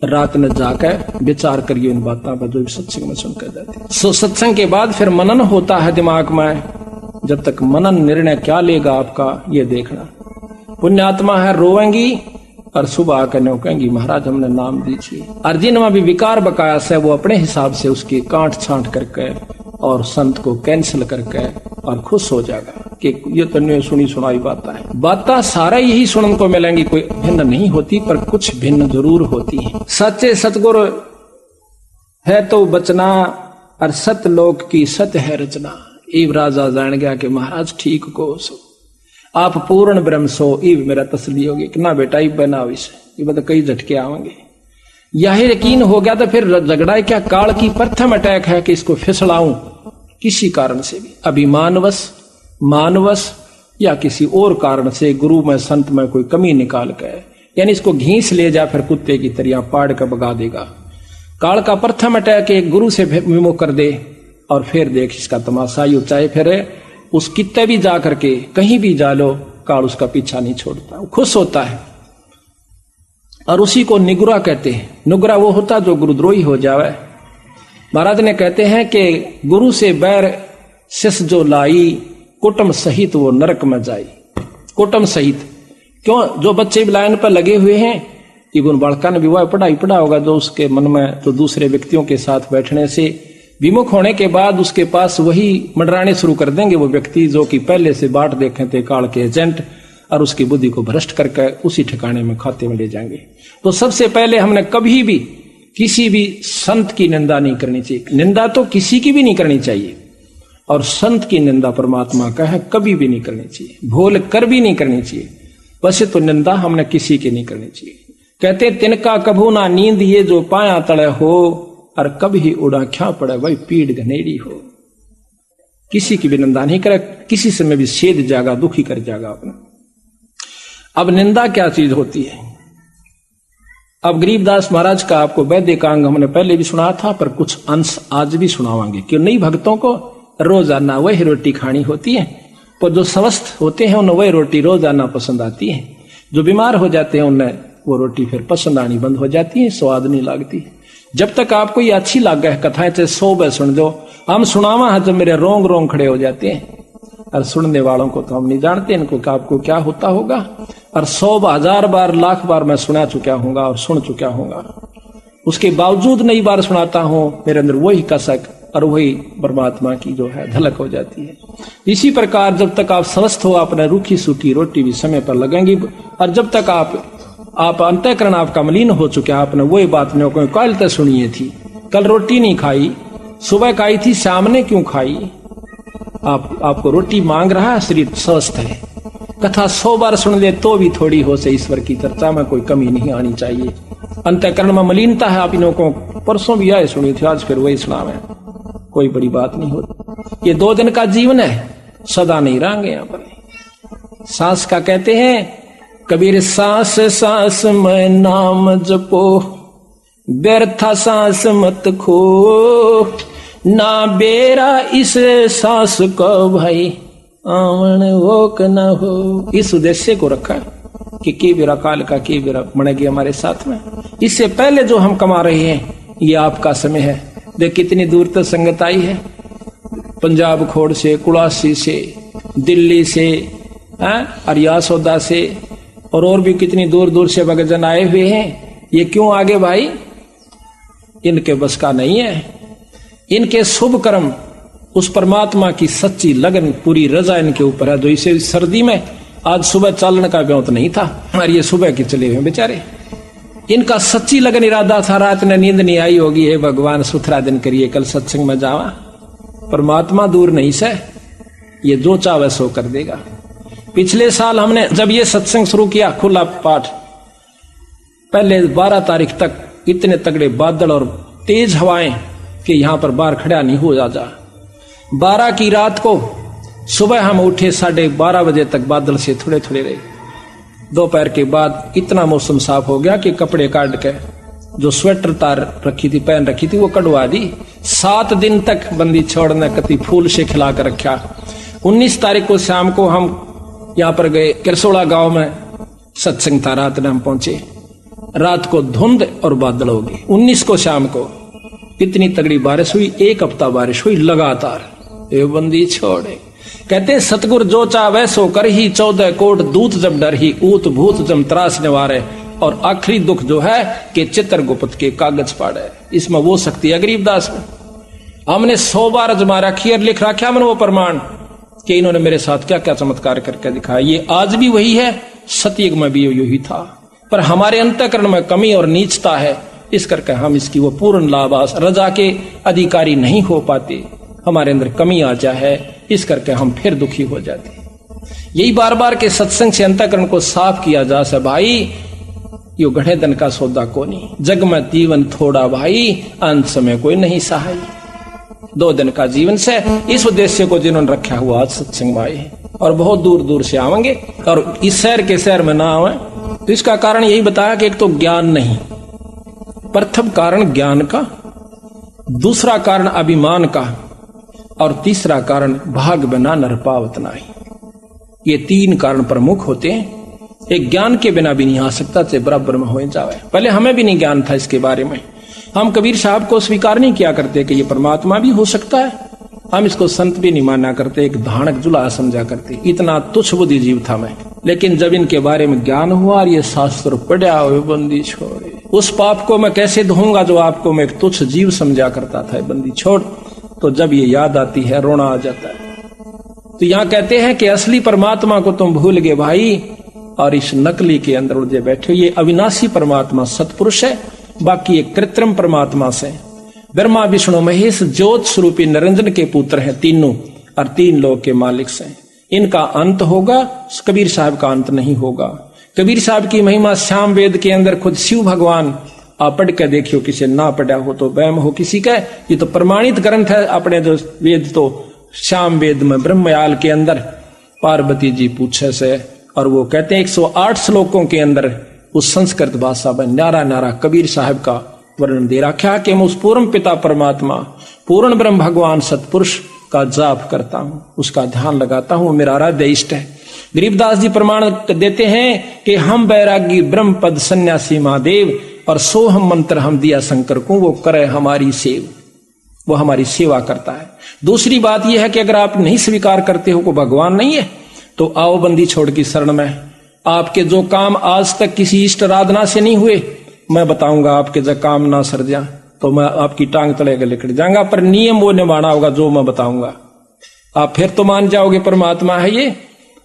रात में जाकर विचार करिए उन बातों पर जो सत्संग में सुनकर जाते। सो सत्संग के बाद फिर मनन होता है दिमाग में। जब तक मनन निर्णय क्या लेगा आपका ये देखना। पुण्यात्मा है रोवेंगी और सुबह आकर नो कहेंगी महाराज हमने नाम दीजिए। और जिनमें भी विकार बकायास है वो अपने हिसाब से उसकी काट छांट करके और संत को कैंसिल करके और खुश हो जाएगा कि ये तो सुनी सुनाई बातें है। बातें सारा यही सुनने को मिलेंगी, कोई भिन्न नहीं होती, पर कुछ भिन्न जरूर होती है। सच्चे सतगुरु है तो बचना और सतलोक की सत्य है रचना। इव राजा जान गया कि महाराज ठीक को सो आप पूर्ण ब्रह्म सो। इव मेरा तसली होगी कि ना बेटा इव बना विषय, ये बता कई झटके आवेंगे। यह यकीन हो गया तो फिर झगड़ा क्या काल की प्रथम अटैक है कि इसको फिसलाऊं किसी कारण से भी, अभिमानवश मानवश या किसी और कारण से, गुरु में संत में कोई कमी निकाल के, यानी इसको घींस ले जा फिर कुत्ते की तरह पाड़ कर भगा देगा। काल का प्रथम अटैक एक गुरु से विमुख कर दे और फिर देख इसका तमाशा ही। चाहे फिर उस कित्ते भी जा करके कहीं भी जा लो, काल उसका पीछा नहीं छोड़ता, वो खुश होता है। और उसी को निगुरा कहते हैं। नुगरा वो होता जो गुरुद्रोही हो जावे। महाराज ने कहते हैं कि गुरु से बैर शिष्य जो लाई, कुटुंब सहित वो नरक में जाई। कुटुंब सहित क्यों? जो बच्चे लाइन पर लगे हुए हैं, इवन बालका ने विवाह पढ़ाई पढ़ा होगा, जो उसके मन में तो दूसरे व्यक्तियों के साथ बैठने से विमुख होने के बाद उसके पास वही मंडराने शुरू कर देंगे वो व्यक्ति जो कि पहले से बाट देखे थे काल के एजेंट, और उसकी बुद्धि को भ्रष्ट करके उसी ठिकाने में खाते में ले जाएंगे। तो सबसे पहले हमने कभी भी किसी भी संत की निंदा नहीं करनी चाहिए। निंदा तो किसी की भी नहीं करनी चाहिए, और संत की निंदा परमात्मा का है कभी भी नहीं करनी चाहिए, भूल कर भी नहीं करनी चाहिए। वैसे तो निंदा हमने किसी की नहीं करनी चाहिए। कहते तिनका कभू ना नींद ये जो पाया तड़े हो, और कभी उड़ा क्या पड़े वही पीड़ घनेरी हो। किसी की भी निंदा नहीं करे, किसी से में भी छेद जाएगा, दुखी कर जाएगा अपना। अब निंदा क्या चीज होती है? अब गरीबदास महाराज का आपको वैदिकांग हमने पहले भी सुना था, पर कुछ अंश आज भी सुनावांगे। क्यों नहीं? भक्तों को रोजाना वही रोटी खानी होती है, पर जो स्वस्थ होते हैं उन्हें वही रोटी रोजाना पसंद आती है। जो बीमार हो जाते हैं उन्हें वो रोटी फिर पसंद आनी बंद हो जाती है, स्वाद नहीं लगती। जब तक आपको ये अच्छी लगे कथाएं, चाहे 100 बार सुन दो। हम सुनावा है जब मेरे रोंग रोंग खड़े हो जाते हैं, और सुनने वालों को तो हम नहीं जानते इनको आपको क्या होता होगा। और 100 1000 बार लाख बार मैं सुना चुका हूंगा और सुन चुका हूंगा, उसके बावजूद नई बार सुनाता हूं, मेरे अंदर वही कसक और वही परमात्मा की जो है झलक हो जाती है। इसी प्रकार जब तक आप स्वस्थ हो, अपने रूखी सूखी रोटी भी समय पर लगेंगी, और जब तक आप अंतःकरण आपका मलिन हो चुके, आपने वही बात नहीं कोई कल तक सुनिए थी, कल रोटी नहीं खाई, सुबह खाई थी, शाम ने क्यों खाई? आपको रोटी मांग रहा है, शरीर स्वस्थ है। कथा 100 बार सुन ले तो भी थोड़ी हो से ईश्वर की चर्चा में कोई कमी नहीं आनी चाहिए। अंतःकरण में मलिनता है, आप इन्हों को परसों भी आए सुनी थी, आज फिर वही सुनावे, कोई बड़ी बात नहीं होती। ये 2 दिन का जीवन है, सदा नहीं रहेंगे यहाँ पर। सांस का कहते हैं कबीर, सांस सांस में नाम जपो, व्यर्था सांस मत खो, ना बेरा इस सांस को भाई आवन वो क न हो। इस उद्देश्य को रखा कि के बेरा काल का के बेरा बनेगी हमारे साथ में। इससे पहले जो हम कमा रहे हैं ये आपका समय है। देख कितनी दूर तक संगत आई है, पंजाब खोड़ से, कुड़ासी से, दिल्ली से, अरियासौदा से, और भी कितनी दूर दूर से भक्तजन आए हुए हैं। ये क्यों आगे भाई? इनके बस का नहीं है। इनके शुभ कर्म, उस परमात्मा की सच्ची लगन, पूरी रजा इनके ऊपर है। जो इसे सर्दी में आज सुबह चलने का व्योत नहीं था, और ये सुबह के चले हुए बेचारे। इनका सच्ची लगन इरादा था, रात में नींद नहीं आई होगी, हे भगवान सुथरा दिन करिए, कल सत्संग में जावा। परमात्मा दूर नहीं से, ये जो चाहे सो कर देगा। पिछले साल हमने जब ये सत्संग शुरू किया, खुला पाठ, पहले 12 तारीख तक इतने तगड़े बादल और तेज हवाएं कि यहां पर बाहर खड़ा नहीं हो जा। 12 की रात को सुबह हम उठे 12:30 बजे तक बादल से थोड़े थोड़े रहे। दोपहर के बाद इतना मौसम साफ हो गया कि कपड़े काट के जो स्वेटर तार रखी थी, पहन रखी थी, वो कटवा दी। 7 दिन तक बंदी छोड़ने कति फूल से खिला कर रखा। 19 तारीख को शाम को हम यहाँ पर गए, किरसोड़ा गांव में सत्संग था, रात में हम पहुंचे। रात को धुंध और बादल हो गए। 19 को शाम को इतनी तगड़ी बारिश हुई, 1 हफ्ता बारिश हुई लगातार। ये बंदी छोड़े, कहते सतगुर जो चावे सो कर ही, 14 कोट दूत जब डर ही, ऊत भूत जम त्रास निवारे। और आखिरी दुख जो है कि चित्रगुप्त के कागज पाड़े, इसमें वो शक्ति है गरीबदास में। हमने 100 बार अजमा रखी और लिख रखा मैंने वो प्रमाण कि इन्होंने मेरे साथ क्या क्या चमत्कार करके दिखाया। ये आज भी वही है, सतयुग में भी यही था, पर हमारे अंतःकरण में कमी और नीचता है, इस करके हम इसकी वो पूर्ण लाभ रजा के अधिकारी नहीं हो पाते। हमारे अंदर कमी आ जाए, इस करके हम फिर दुखी हो जाते। यही बार बार के सत्संग से अंतःकरण को साफ किया जा सके। भाई यो गढ़े धन का सौदा को नहीं, जग में जीवन थोड़ा भाई, अंत समय कोई नहीं सहाय। 2 दिन का जीवन से इस उद्देश्य को जिन्होंने रखा हुआ आज सत्संग में आए और बहुत दूर दूर से आवेंगे और इस शहर के शहर में ना आवे, तो इसका कारण यही बताया कि एक तो ज्ञान नहीं, प्रथम कारण ज्ञान का, दूसरा कारण अभिमान का, और तीसरा कारण भाग बिना नर पावत नाही। ये 3 कारण प्रमुख होते हैं। एक ज्ञान के बिना भी नहीं आ सकता, चाहे बराबर में हो जावे। पहले हमें भी नहीं ज्ञान था इसके बारे में, हम कबीर साहब को स्वीकार नहीं किया करते कि ये परमात्मा भी हो सकता है। हम इसको संत भी नहीं माना करते, एक धानक जुला समझा करते। इतना तुच्छ बुद्धि जीव था मैं। लेकिन जब इनके बारे में ज्ञान हुआ और ये शास्त्र पढ़ा हुए, बंदी छोड़े, उस पाप को मैं कैसे धोऊंगा जो आपको मैं एक तुच्छ जीव समझा करता था, बंदी छोड़। तो जब ये याद आती है रोना आ जाता है। तो यहां कहते हैं कि असली परमात्मा को तुम भूल गए भाई, और इस नकली के अंदर उलझे बैठे। ये अविनाशी परमात्मा सतपुरुष है, बाकी एक कृत्रिम परमात्मा से। ब्रह्मा विष्णु महेश ज्योत स्वरूपी निरंजन के पुत्र हैं तीनों, और 3 लोक के मालिक से। इनका अंत होगा, कबीर साहब का अंत नहीं होगा। कबीर साहब की महिमा श्याम वेद के अंदर खुद शिव भगवान, आप पढ़ के देखियो, किसी ना पढ़ा हो तो वहम हो किसी का, ये तो प्रमाणित ग्रंथ है अपने जो वेद। तो श्याम वेद में ब्रह्मयाल के अंदर पार्वती जी पूछे से, और वो कहते हैं 108 श्लोकों के अंदर उस संस्कृत भाषा में न्यारा न्यारा कबीर साहब का वर्णन दे रखा कि मैं उस पूर्ण पिता परमात्मा, पूर्ण ब्रह्म भगवान सतपुरुष का जाप करता हूं, उसका ध्यान लगाता हूं, मेरा आराध्य इष्ट है। गरीबदास जी प्रमाण देते हैं कि हम बैरागी ब्रह्म पद सन्यासी महादेव, और सोहम मंत्र हम दिया शंकर को, वो करे हमारी सेव, वो हमारी सेवा करता है। दूसरी बात यह है कि अगर आप नहीं स्वीकार करते हो को भगवान नहीं है, तो आओ बंदी छोड़ की शरण में। आपके जो काम आज तक किसी इष्ट आराधना से नहीं हुए, मैं बताऊंगा आपके जब काम ना सर जा तो मैं आपकी टांग तले के लिकड़ जाऊंगा, पर नियम वो निभाना होगा जो मैं बताऊंगा। आप फिर तो मान जाओगे परमात्मा है ये।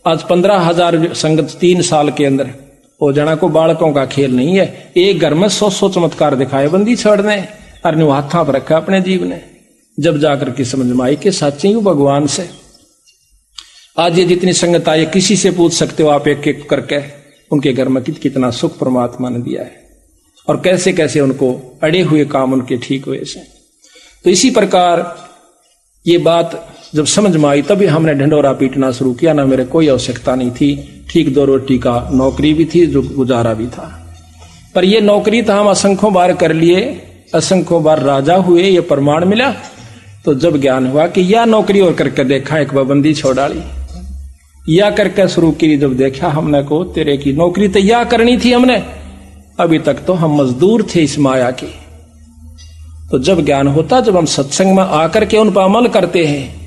आज 15,000 संगत 3 साल के अंदर हो जाना को बालकों का खेल नहीं है। एक घर में 100 चमत्कार दिखाए बंदी छोड़ने, और हाथा पर रखा अपने जीव ने, जब जाकर के समझ में आई कि सच्ची हूं भगवान से। आज ये जितनी संगत आई, किसी से पूछ सकते हो आप एक एक करके उनके घर में कितना सुख परमात्मा ने दिया है, और कैसे कैसे उनको अड़े हुए काम उनके ठीक हुए से। तो इसी प्रकार ये बात जब समझ में आई, तभी हमने ढंडोरा पीटना शुरू किया। ना मेरे कोई आवश्यकता नहीं थी, ठीक 2 रोटी का नौकरी भी थी, जो गुजारा भी था, पर ये नौकरी तो हम असंख्यों बार कर लिए, असंख्यों बार राजा हुए, ये प्रमाण मिला। तो जब ज्ञान हुआ कि यह नौकरी और करके देखा, एक पाबंदी छोड़ डाली, या करके शुरू की, जब देखा हमने को तेरे की नौकरी तो या करनी थी हमने, अभी तक तो हम मजदूर थे इस माया के। तो जब ज्ञान होता, जब हम सत्संग में आकर के उन पर अमल करते हैं,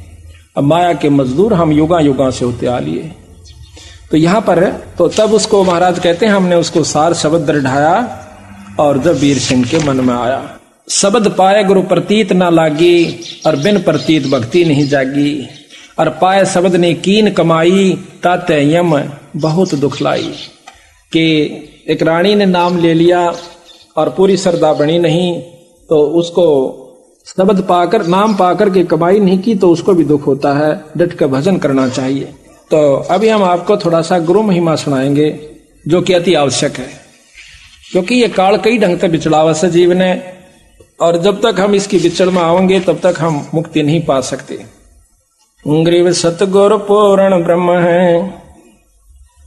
अब माया के मजदूर हम युगा युगा से होते आ लिए। तो यहां पर तो तब उसको महाराज कहते हैं हमने उसको सार शब्द ढाया, और जब वीर सिंह के मन में आया, शब्द पाए गुरु प्रतीत ना लागी, और बिन प्रतीत भक्ति नहीं जागी, और पाए शब्द ने कीन कमाई, ताते यम बहुत दुख लाई। कि एक रानी ने नाम ले लिया और पूरी श्रद्धा बनी नहीं तो उसको शब्द पाकर नाम पाकर के कमाई नहीं की तो उसको भी दुख होता है। डट कर भजन करना चाहिए। तो अभी हम आपको थोड़ा सा गुरु महिमा सुनाएंगे जो कि अति आवश्यक है, क्योंकि ये काल कई ढंग से बिचड़ावा से जीव ने, और जब तक हम इसकी बिचड़ में आवेंगे तब तक हम मुक्ति नहीं पा सकते। ग्रीव सतगुरु पूर्ण ब्रह्म है,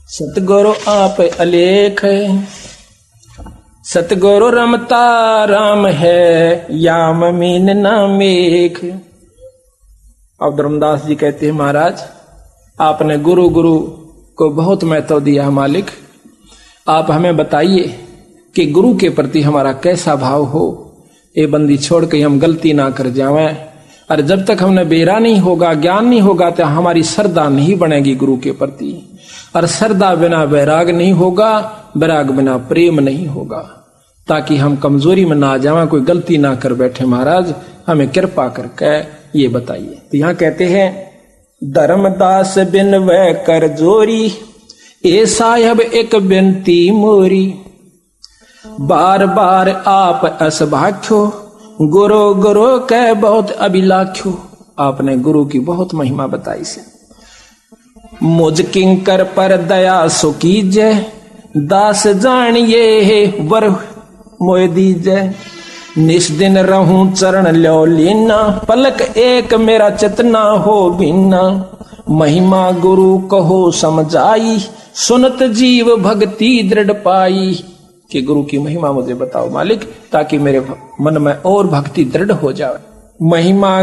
सतगुरु आप अलेख है, सतगुरु रमता राम है, याम मीन नामेख। अब धर्मदास जी कहते हैं, महाराज आपने गुरु गुरु को बहुत महत्व दिया मालिक, आप हमें बताइए कि गुरु के प्रति हमारा कैसा भाव हो। ये बंदी छोड़ के हम गलती ना कर जावें, और जब तक हमने बेरा नहीं होगा, ज्ञान नहीं होगा, तो हमारी श्रद्धा नहीं बनेगी गुरु के प्रति, और श्रद्धा बिना वैराग नहीं होगा, वैराग बिना प्रेम नहीं होगा, ताकि हम कमजोरी में ना जावें, कोई गलती ना कर बैठे। महाराज हमें कृपा करके ये बताइए। तो यहाँ कहते हैं, धर्मदास बिन वह कर जोरी, ए साहब एक बिनती मोरी, बार बार आप असभाख्यो, गुरु गुरु कह बहुत अभिलाख्यो। आपने गुरु की बहुत महिमा बताई से। मुझ किंकर पर दया सो कीजय, दास जानिए वर मोय दीजय, निस दिन रहूं चरण लो लीना, पलक एक मेरा चेतना हो बिना, महिमा गुरु कहो समझाई, सुनत जीव भक्ति दृढ़ पाई। कि गुरु की महिमा मुझे बताओ मालिक, ताकि मेरे मन में और भक्ति दृढ़ हो जाए। महिमा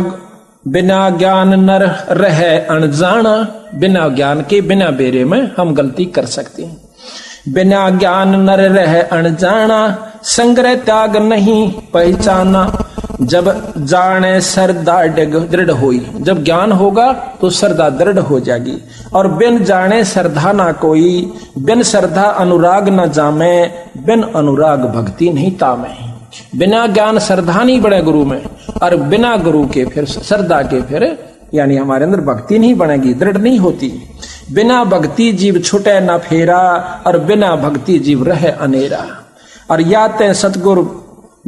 बिना ज्ञान नर रहे अनजाना, बिना ज्ञान के बिना बेरे में हम गलती कर सकते हैं। बिना ज्ञान नर रहे अनजाना, संग्रह त्याग नहीं पहचाना, जब जाने श्रद्धा दृढ़ होई। जब ज्ञान होगा तो श्रद्धा दृढ़ हो जाएगी। और बिन जाने श्रद्धा ना कोई, बिन श्रद्धा अनुराग न जामे, बिन अनुराग भक्ति नहीं तामे। बिना ज्ञान श्रद्धा नहीं बढ़े गुरु में, और बिना गुरु के फिर श्रद्धा के फिर यानी हमारे अंदर भक्ति नहीं बनेगी, दृढ़ नहीं होती। बिना भक्ति जीव छूटे न फेरा, और बिना भक्ति जीव रहे अनेरा। और या ते सतगुरु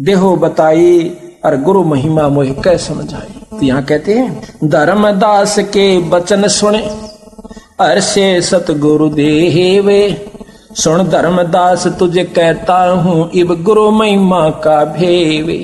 देहो बताई, और गुरु महिमा मोह कै समझाई। तो यहाँ कहते हैं, धर्मदास के वचन सुने, अरसे सतगुरु देवे, सुन धर्मदास तुझे कहता हूँ, इब गुरु महिमा का भेवे।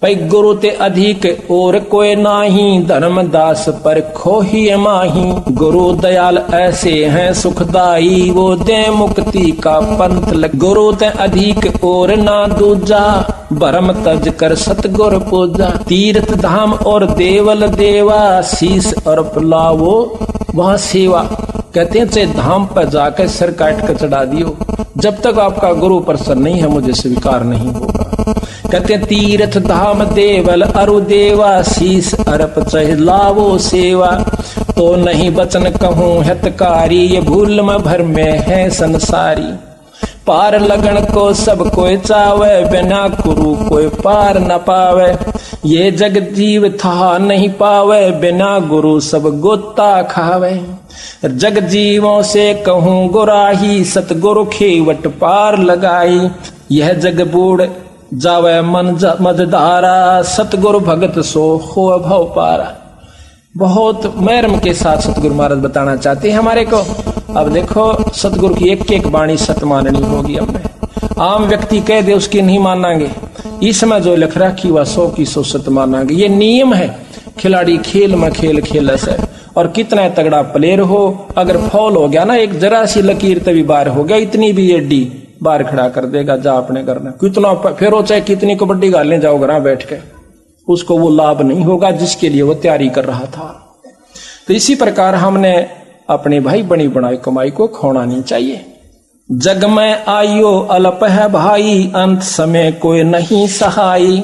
भाई गुरु ते अधिक और कोई नाही, धर्मदास पर खोही माही। गुरु दयाल ऐसे हैं सुखदाई, वो दे मुक्ति का पंथ लग। गुरु ते अधिक और ना दूजा, भरम तज कर सतगुर पूजा। तीर्थ धाम और देवल देवा, शीस और पुलावो वहाँ सेवा। कहते हैं चाहे धाम पर जाकर सिर काट कर चढ़ा दियो, जब तक आपका गुरु प्रसन्न नहीं है मुझे स्वीकार नहीं होगा। कहते हैं तीर्थ धाम देवल अरु देवा, शीस अरप चह लावो सेवा। तो नहीं बचन कहूँ हितकारी, ये भूल में भर में है संसारी। पार लगन को सब कोई चावे, बिना गुरु कोई पार न पावे। ये जग जीव था नहीं पावे, बिना गुरु सब गोता खावे। जग जीवों से कहूँ गुराही, सतगुरु खेवट पार लगाई। यह जग बूढ़ जावे मन मझधारा, सतगुरु भगत सो हो भव पारा। बहुत मर्म के साथ सतगुरु महाराज बताना चाहते हैं हमारे को। अब देखो सतगुरु की एक एक वाणी सत माननी होगी हमें। आम व्यक्ति कह दे उसकी नहीं मानांगे, इसमें जो लिख रखी वह 100 की 100 सत मानांगे। ये नियम है। खिलाड़ी खेल में खेल खेल से, और कितना तगड़ा प्लेयर हो, अगर फॉल हो गया ना, एक जरा सी लकीर तभी बार हो गया, इतनी भी एडी बार खड़ा कर देगा, जा अपने करना। कितना फिर हो चाहे कितनी कबड्डी गालने जाओ घर बैठ के, उसको वो लाभ नहीं होगा जिसके लिए वो तैयारी कर रहा था। तो इसी प्रकार हमने अपने भाई बनी बनाई कमाई को खोना नहीं चाहिए। जग में आयो अल्प है भाई, अंत समय कोई नहीं सहाई।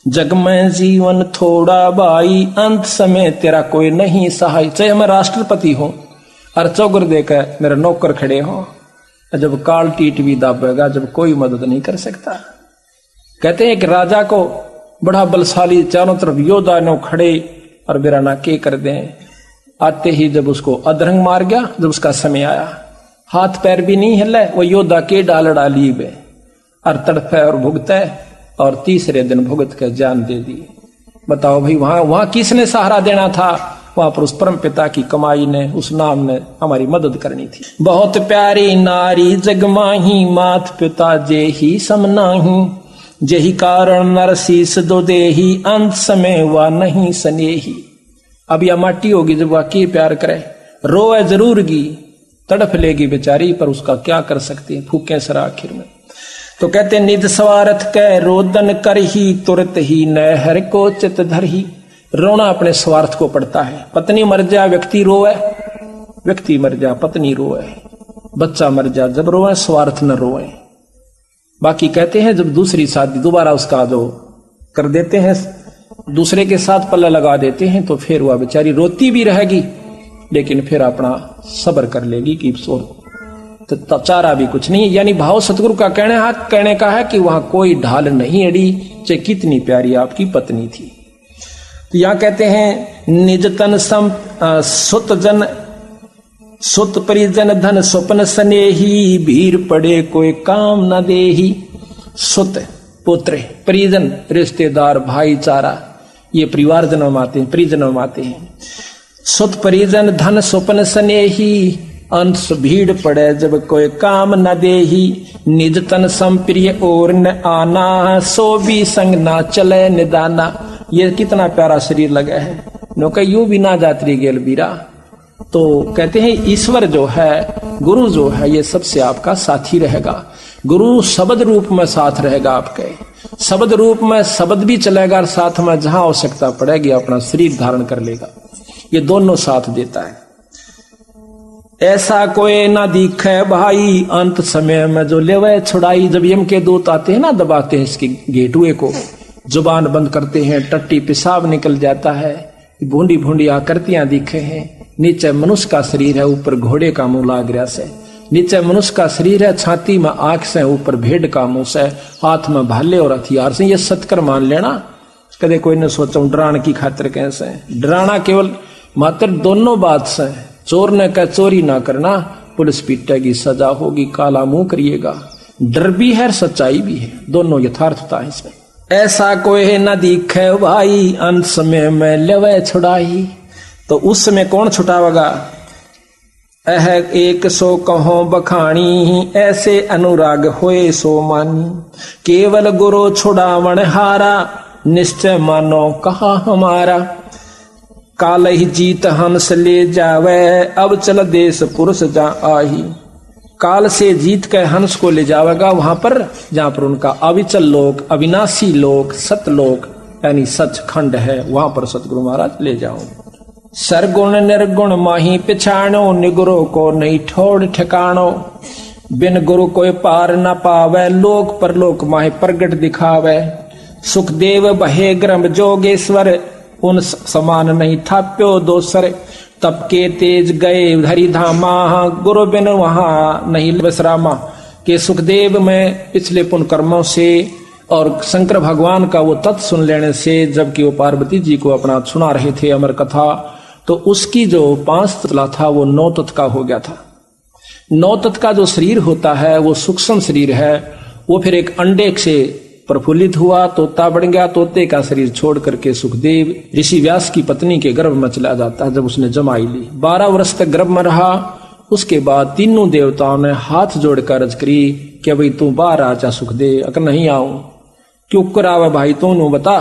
जग में जीवन थोड़ा भाई, अंत समय तेरा कोई नहीं सहाय। चाहे मैं राष्ट्रपति हूं और चौगर देकर मेरे नौकर खड़े हो, जब काल टीट भी दाबेगा, जब कोई मदद नहीं कर सकता। कहते हैं कि राजा को बड़ा बलशाली चारों तरफ योद्धा ने खड़े और बिराना के कर दें। आते ही जब उसको अधरंग मार गया, जब उसका समय आया, हाथ पैर भी नहीं हिले, वो योद्धा के डाल डाली बे और तड़फे और भुगते, और तीसरे दिन भुगत के जान दे दी। बताओ भाई, वहां किसने सहारा देना था? वहां पर उस परम पिता की कमाई ने, उस नाम ने हमारी मदद करनी थी। बहुत प्यारी नारी जगमाही, मात पिता जे ही समनाही, जेही कारण नरसीस दो देही, अंत समय वा नहीं स्नेही। अब यह माटी होगी जब वाकई प्यार करे, रोए जरूरगी, तड़फ लेगी बेचारी, पर उसका क्या कर सकते हैं, फूके सरा आखिर में। तो कहते निज स्वार्थ कै रोदन कर ही, तुरत ही नहर को चित धर ही। रोना अपने स्वार्थ को पड़ता है। पत्नी मर जा व्यक्ति रोए, व्यक्ति मर जा पत्नी रोए, बच्चा मर जा जब रोए, स्वार्थ न रोए। बाकी कहते हैं जब दूसरी शादी दोबारा उसका जो कर देते हैं, दूसरे के साथ पल्ला लगा देते हैं, तो फिर वह बेचारी रोती भी रहेगी, लेकिन फिर अपना सब्र कर लेगी कि तो चारा भी कुछ नहीं। यानी भाव सतगुरु का कहने का है कि वहां कोई ढाल नहीं अड़ी, चाहे कितनी प्यारी आपकी पत्नी थी। तो यहां कहते हैं निज तन सम सुत जन, सुत परिजन धन स्वप्न स्नेही, भीर पड़े कोई काम न देही। सुत पुत्र, परिजन रिश्तेदार, भाईचारा, ये परिवार जन्म आते हैं, परिजन्म आते हैं। सुत परिजन धन स्वप्न स्नेही, अंश भीड़ पड़े जब कोई काम न देही। निज तन संप्रिय और न आना, सो भी संग ना चले निदाना। ये कितना प्यारा शरीर लगा है, नौका यूं भी ना जात्री गेल बीरा। तो कहते हैं ईश्वर जो है, गुरु जो है, ये सबसे आपका साथी रहेगा। गुरु शब्द रूप में साथ रहेगा आपके, शब्द रूप में शब्द भी चलेगा, और साथ में जहां आवश्यकता पड़ेगी अपना शरीर धारण कर लेगा। ये दोनों साथ देता है। ऐसा कोई ना दिखे भाई, अंत समय में जो लेवे छुड़ाई। जब यम के दूत आते हैं ना, दबाते हैं इसके गेटवे को, जुबान बंद करते हैं, टट्टी पेशाब निकल जाता है, भूंडी भूंडी आकृतियां दिखे हैं। नीचे मनुष्य का शरीर है, ऊपर घोड़े का मुंह लाग रहा से। नीचे मनुष्य का शरीर है, छाती में आंख से, ऊपर भेड़ का मुंह से, हाथ में भाले और हथियार से। ये सत्कर मान लेना, कदे कोई न सोचा डराने की खातिर कैसे। डराना केवल मात्र दोनों बात से, चोर ने कह चोरी ना करना, पुलिस पीटेगी, सजा होगी, काला मुंह करिएगा। डर भी है, सच्चाई भी है, दोनों यथार्थता है इसमें। ऐसा कोई न दिखे भाई, अंत समय में लेवे छुड़ाई। तो उस समय कौन छुटावेगा? एह एक सो कहो बखानी, ऐसे अनुराग होए सो मानी। केवल गुरु छुड़ावण हारा, निश्चय मानो कहा हमारा। काल ही जीत हंस ले जावे, अब चल देश पुरुष जा आही। काल से जीत के हंस को ले जावेगा वहां पर जहां पर उनका अविचल लोक, अविनाशी लोक, सतलोक यानी सचखंड है, वहां पर सतगुरु महाराज ले जाओ। सरगुण निर्गुण माही पिछाणो, निगुरो को नहीं ठोड़ ठिकाणो। बिन गुरु कोई पार न पावे, लोक परलोक माही प्रगट दिखावे। सुखदेव बहे ग्रम जोगेश्वर, उन समान नहीं थाप्यो दोसर। तप के तेज गए धरी धामा, गुरु बिन वहां नहीं विश्रामा। के सुखदेव में पिछले पुण्य कर्मों से और शंकर भगवान का वो तत्व सुन लेने से, जबकि वो पार्वती जी को अपना सुना रहे थे अमर कथा, तो उसकी जो 5 तत्व था वो 9 तत्व का हो गया था। 9 तत्व का जो शरीर होता है वो सूक्ष्म शरीर है। वो फिर एक अंडे से प्रफुल्लित हुआ, तोता बन गया, तोते का शरीर छोड़ करके सुखदेव ऋषि व्यास की पत्नी के गर्भ में चला जाता है। जब उसने जमाई ली, 12 वर्ष तक गर्भ में रहा। उसके बाद तीनों देवताओं ने हाथ जोड़कर अर्ज करी कि भाई तू बाहर आ जा सुखदेव। अगर नहीं आऊं क्यों करावे भाई, तू बता।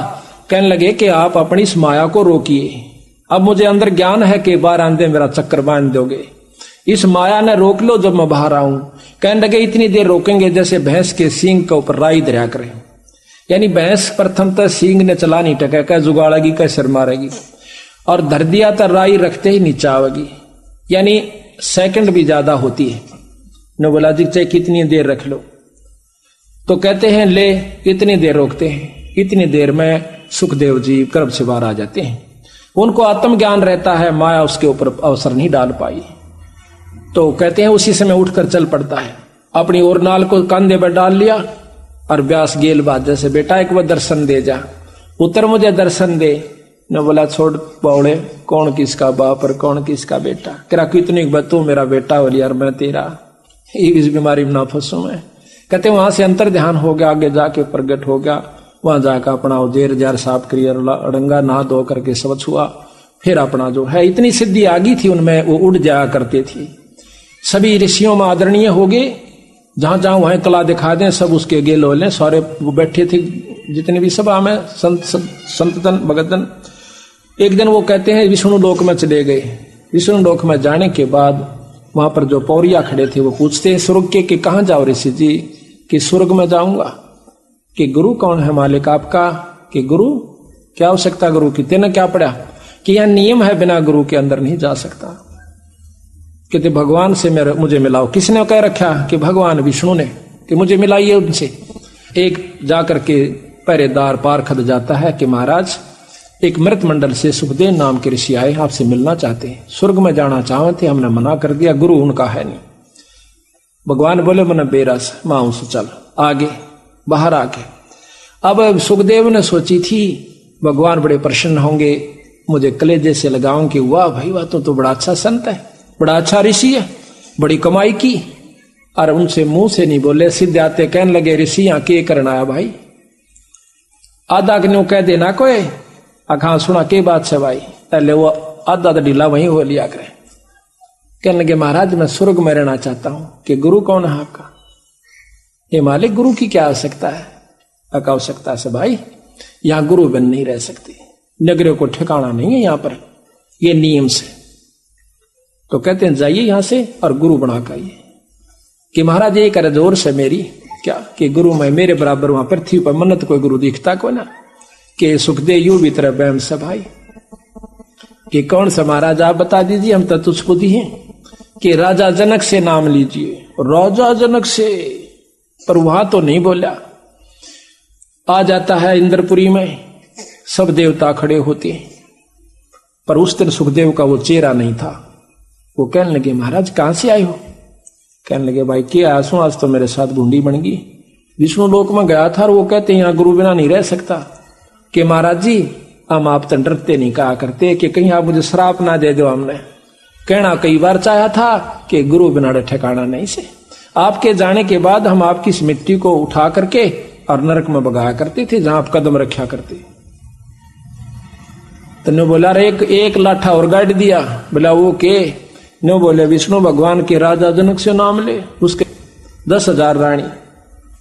कहने लगे कि आप अपनी इस माया को रोकिए। अब मुझे अंदर ज्ञान है कि बाहर आंदे मेरा चक्कर बांध दोगे, इस माया ने रोक लो जब मैं बाहर आऊं। कहने लगे इतनी देर रोकेंगे जैसे भैंस के सींग के ऊपर राई दरिया करें। यानी भैंस प्रथम तो सींग ने चला नहीं टका, क्या जुगाड़ेगी, क्या सिर मारेगी, और धर दिया तो राई रखते ही नीचे आवेगी। यानी सेकंड भी ज्यादा होती है। ने बोला जी चाहे कितनी देर रख लो, तो कहते हैं ले इतनी देर रोकते हैं। इतनी देर में सुखदेव जी गर्भ से बाहर आ जाते हैं। उनको आत्मज्ञान रहता है, माया उसके ऊपर अवसर नहीं डाल पाई। तो कहते हैं उसी समय उठकर चल पड़ता है, अपनी ओर नाल को कंधे पर डाल लिया और व्यास गेल बात जैसे बेटा एक बार दर्शन दे जा, उतर मुझे दर्शन दे। ने बोला छोड़ पौड़े, कौन किसका बाप और कौन किसका बेटा। करा कितनी तू मेरा बेटा बोली यार मैं तेरा, इस बीमारी में ना फंसू मैं। कहते वहां से अंतर ध्यान हो गया, आगे जाके प्रगट हो गया, वहां जाकर अपना जेर जार साफ करिए, अड़ंगा नहा धो करके स्वच्छ हुआ, फिर अपना जो है इतनी सिद्धि आ गई थी उनमें, वो उड़ जाया करते थे। सभी ऋषियों में आदरणीय हो गए, जहां जहां वहां कला दिखा दें सब उसके गेल हो लें, सारे वो बैठे थे जितने भी सभा में संतन भगतन। एक दिन वो कहते हैं विष्णु लोक में चले गए। विष्णु लोक में जाने के बाद वहां पर जो पौरिया खड़े थे वो पूछते हैं स्वर्ग के कहां जाओ ऋषि जी? कि स्वर्ग में जाऊंगा। कि गुरु कौन है मालिक आपका? कि गुरु क्या आवश्यकता गुरु की? तेने क्या पढ़ा? कि यह नियम है बिना गुरु के अंदर नहीं जा सकता। कहते भगवान से मुझे मिलाओ। किसने कह रखा? कि भगवान विष्णु ने, कि मुझे मिलाइए उनसे। एक जाकर के पहरेदार पारखद जाता है कि महाराज एक मृत मंडल से सुखदेव नाम के ऋषि आए, आपसे मिलना चाहते हैं, स्वर्ग में जाना चाहते, हमने मना कर दिया, गुरु उनका है नहीं। भगवान बोले मन बेरस मांस चल आगे, बाहर आके। अब सुखदेव ने सोची थी भगवान बड़े प्रसन्न होंगे, मुझे कलेजे से लगाऊं कि वाह भाई वाह, तो बड़ा अच्छा संत है, बड़ा अच्छा ऋषि है, बड़ी कमाई की। और उनसे मुंह से नहीं बोले, सीधे आते कहने लगे ऋषि यहाँ के करना आया भाई? आधा क्यों कह देना कोई अखा सुना के बात से भाई, पहले वो आधा ढीला वहीं हो लिया करे। कहने लगे महाराज मैं स्वर्ग में रहना चाहता हूं। कि गुरु कौन है आपका? ये मालिक गुरु की क्या आवश्यकता है? आवश्यकता से भाई यहां गुरु बन नहीं रह सकते, नगरों को ठिकाना नहीं है यहां पर, ये नियम से। तो कहते हैं जाइए यहां से और गुरु बना कर आइए। कि महाराज ये करे जोर से मेरी क्या? कि गुरु मैं मेरे बराबर वहां पृथ्वी पर मन्नत कोई गुरु दिखता को ना? कि सुखदेव यू भी तरह बैम से भाई। कि कौन सा महाराज आप बता दीजिए, हम तो तुझको दी हैं। कि राजा जनक से नाम लीजिए। राजा जनक से, पर वहां तो नहीं बोला। आ जाता है इंद्रपुरी में, सब देवता खड़े होते हैं, पर उस दिन सुखदेव का वो चेहरा नहीं था। वो कहने लगे महाराज कहां से आए हो? कहने लगे भाई क्या आंसू, आज तो मेरे साथ बूंदी बन गई। विष्णु लोक में गया था और वो कहते हैं यहाँ गुरु बिना नहीं रह सकता। कि महाराज जी हम आप तो डरते नहीं कहा करते कि कहीं आप मुझे श्राप ना दे दो। हमने कहना कई बार चाहा था कि गुरु बिना ठिकाना नहीं से। आपके जाने के बाद हम आपकी इस मिट्टी को उठा करके और नरक में बगाया करते थे जहां आप कदम रखा करते। तो बोला रे एक लाठा और गाड़ दिया। बोला वो के? नो बोले विष्णु भगवान के राजा जनक से नाम ले, उसके 10,000 रानी,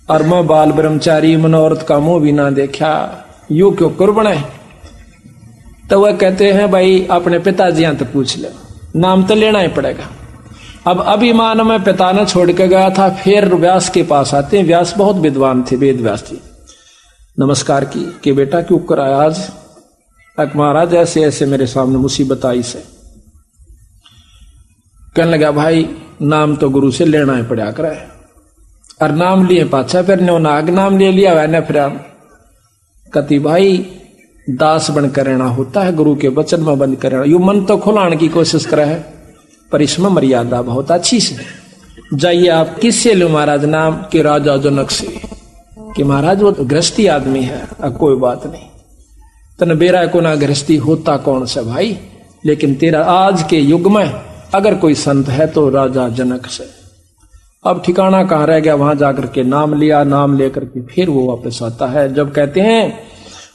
और मैं बाल ब्रह्मचारी मनोरथ का मुंह भी ना देखा, यू क्यों कुर्बन है? तो वह कहते हैं भाई अपने पिताजी यहां तो पूछ ले, नाम तो लेना ही पड़ेगा। अब अभिमान में पिता ने छोड़ के गया था, फिर व्यास के पास आते हैं। व्यास बहुत विद्वान थे, वेद व्यास जी। नमस्कार की कि बेटा क्यों कराया आज? महाराज ऐसे ऐसे मेरे सामने मुसीबत आई से। कहने लगा भाई नाम तो गुरु से लेना ही पड़ा करे, और नाम लिए पाछा फिर नो नाग नाम ले लिया वैने फिर कति भाई दास बनकर रहना होता है, गुरु के वचन में बंद कर रहना। यू मन तो खुलाने की कोशिश करे है, पर इसमें मर्यादा बहुत अच्छी से। जाइए आप किससे लो महाराज? नाम के राजा जनक से। कि महाराज वो गृहस्थी आदमी है, अब कोई बात नहीं, तन बेरा को ना गृहस्थी होता कौन सा भाई, लेकिन तेरा आज के युग में अगर कोई संत है तो राजा जनक से। अब ठिकाना कहाँ रह गया? वहां जाकर के नाम लिया, नाम लेकर के फिर वो वापस आता है। जब कहते हैं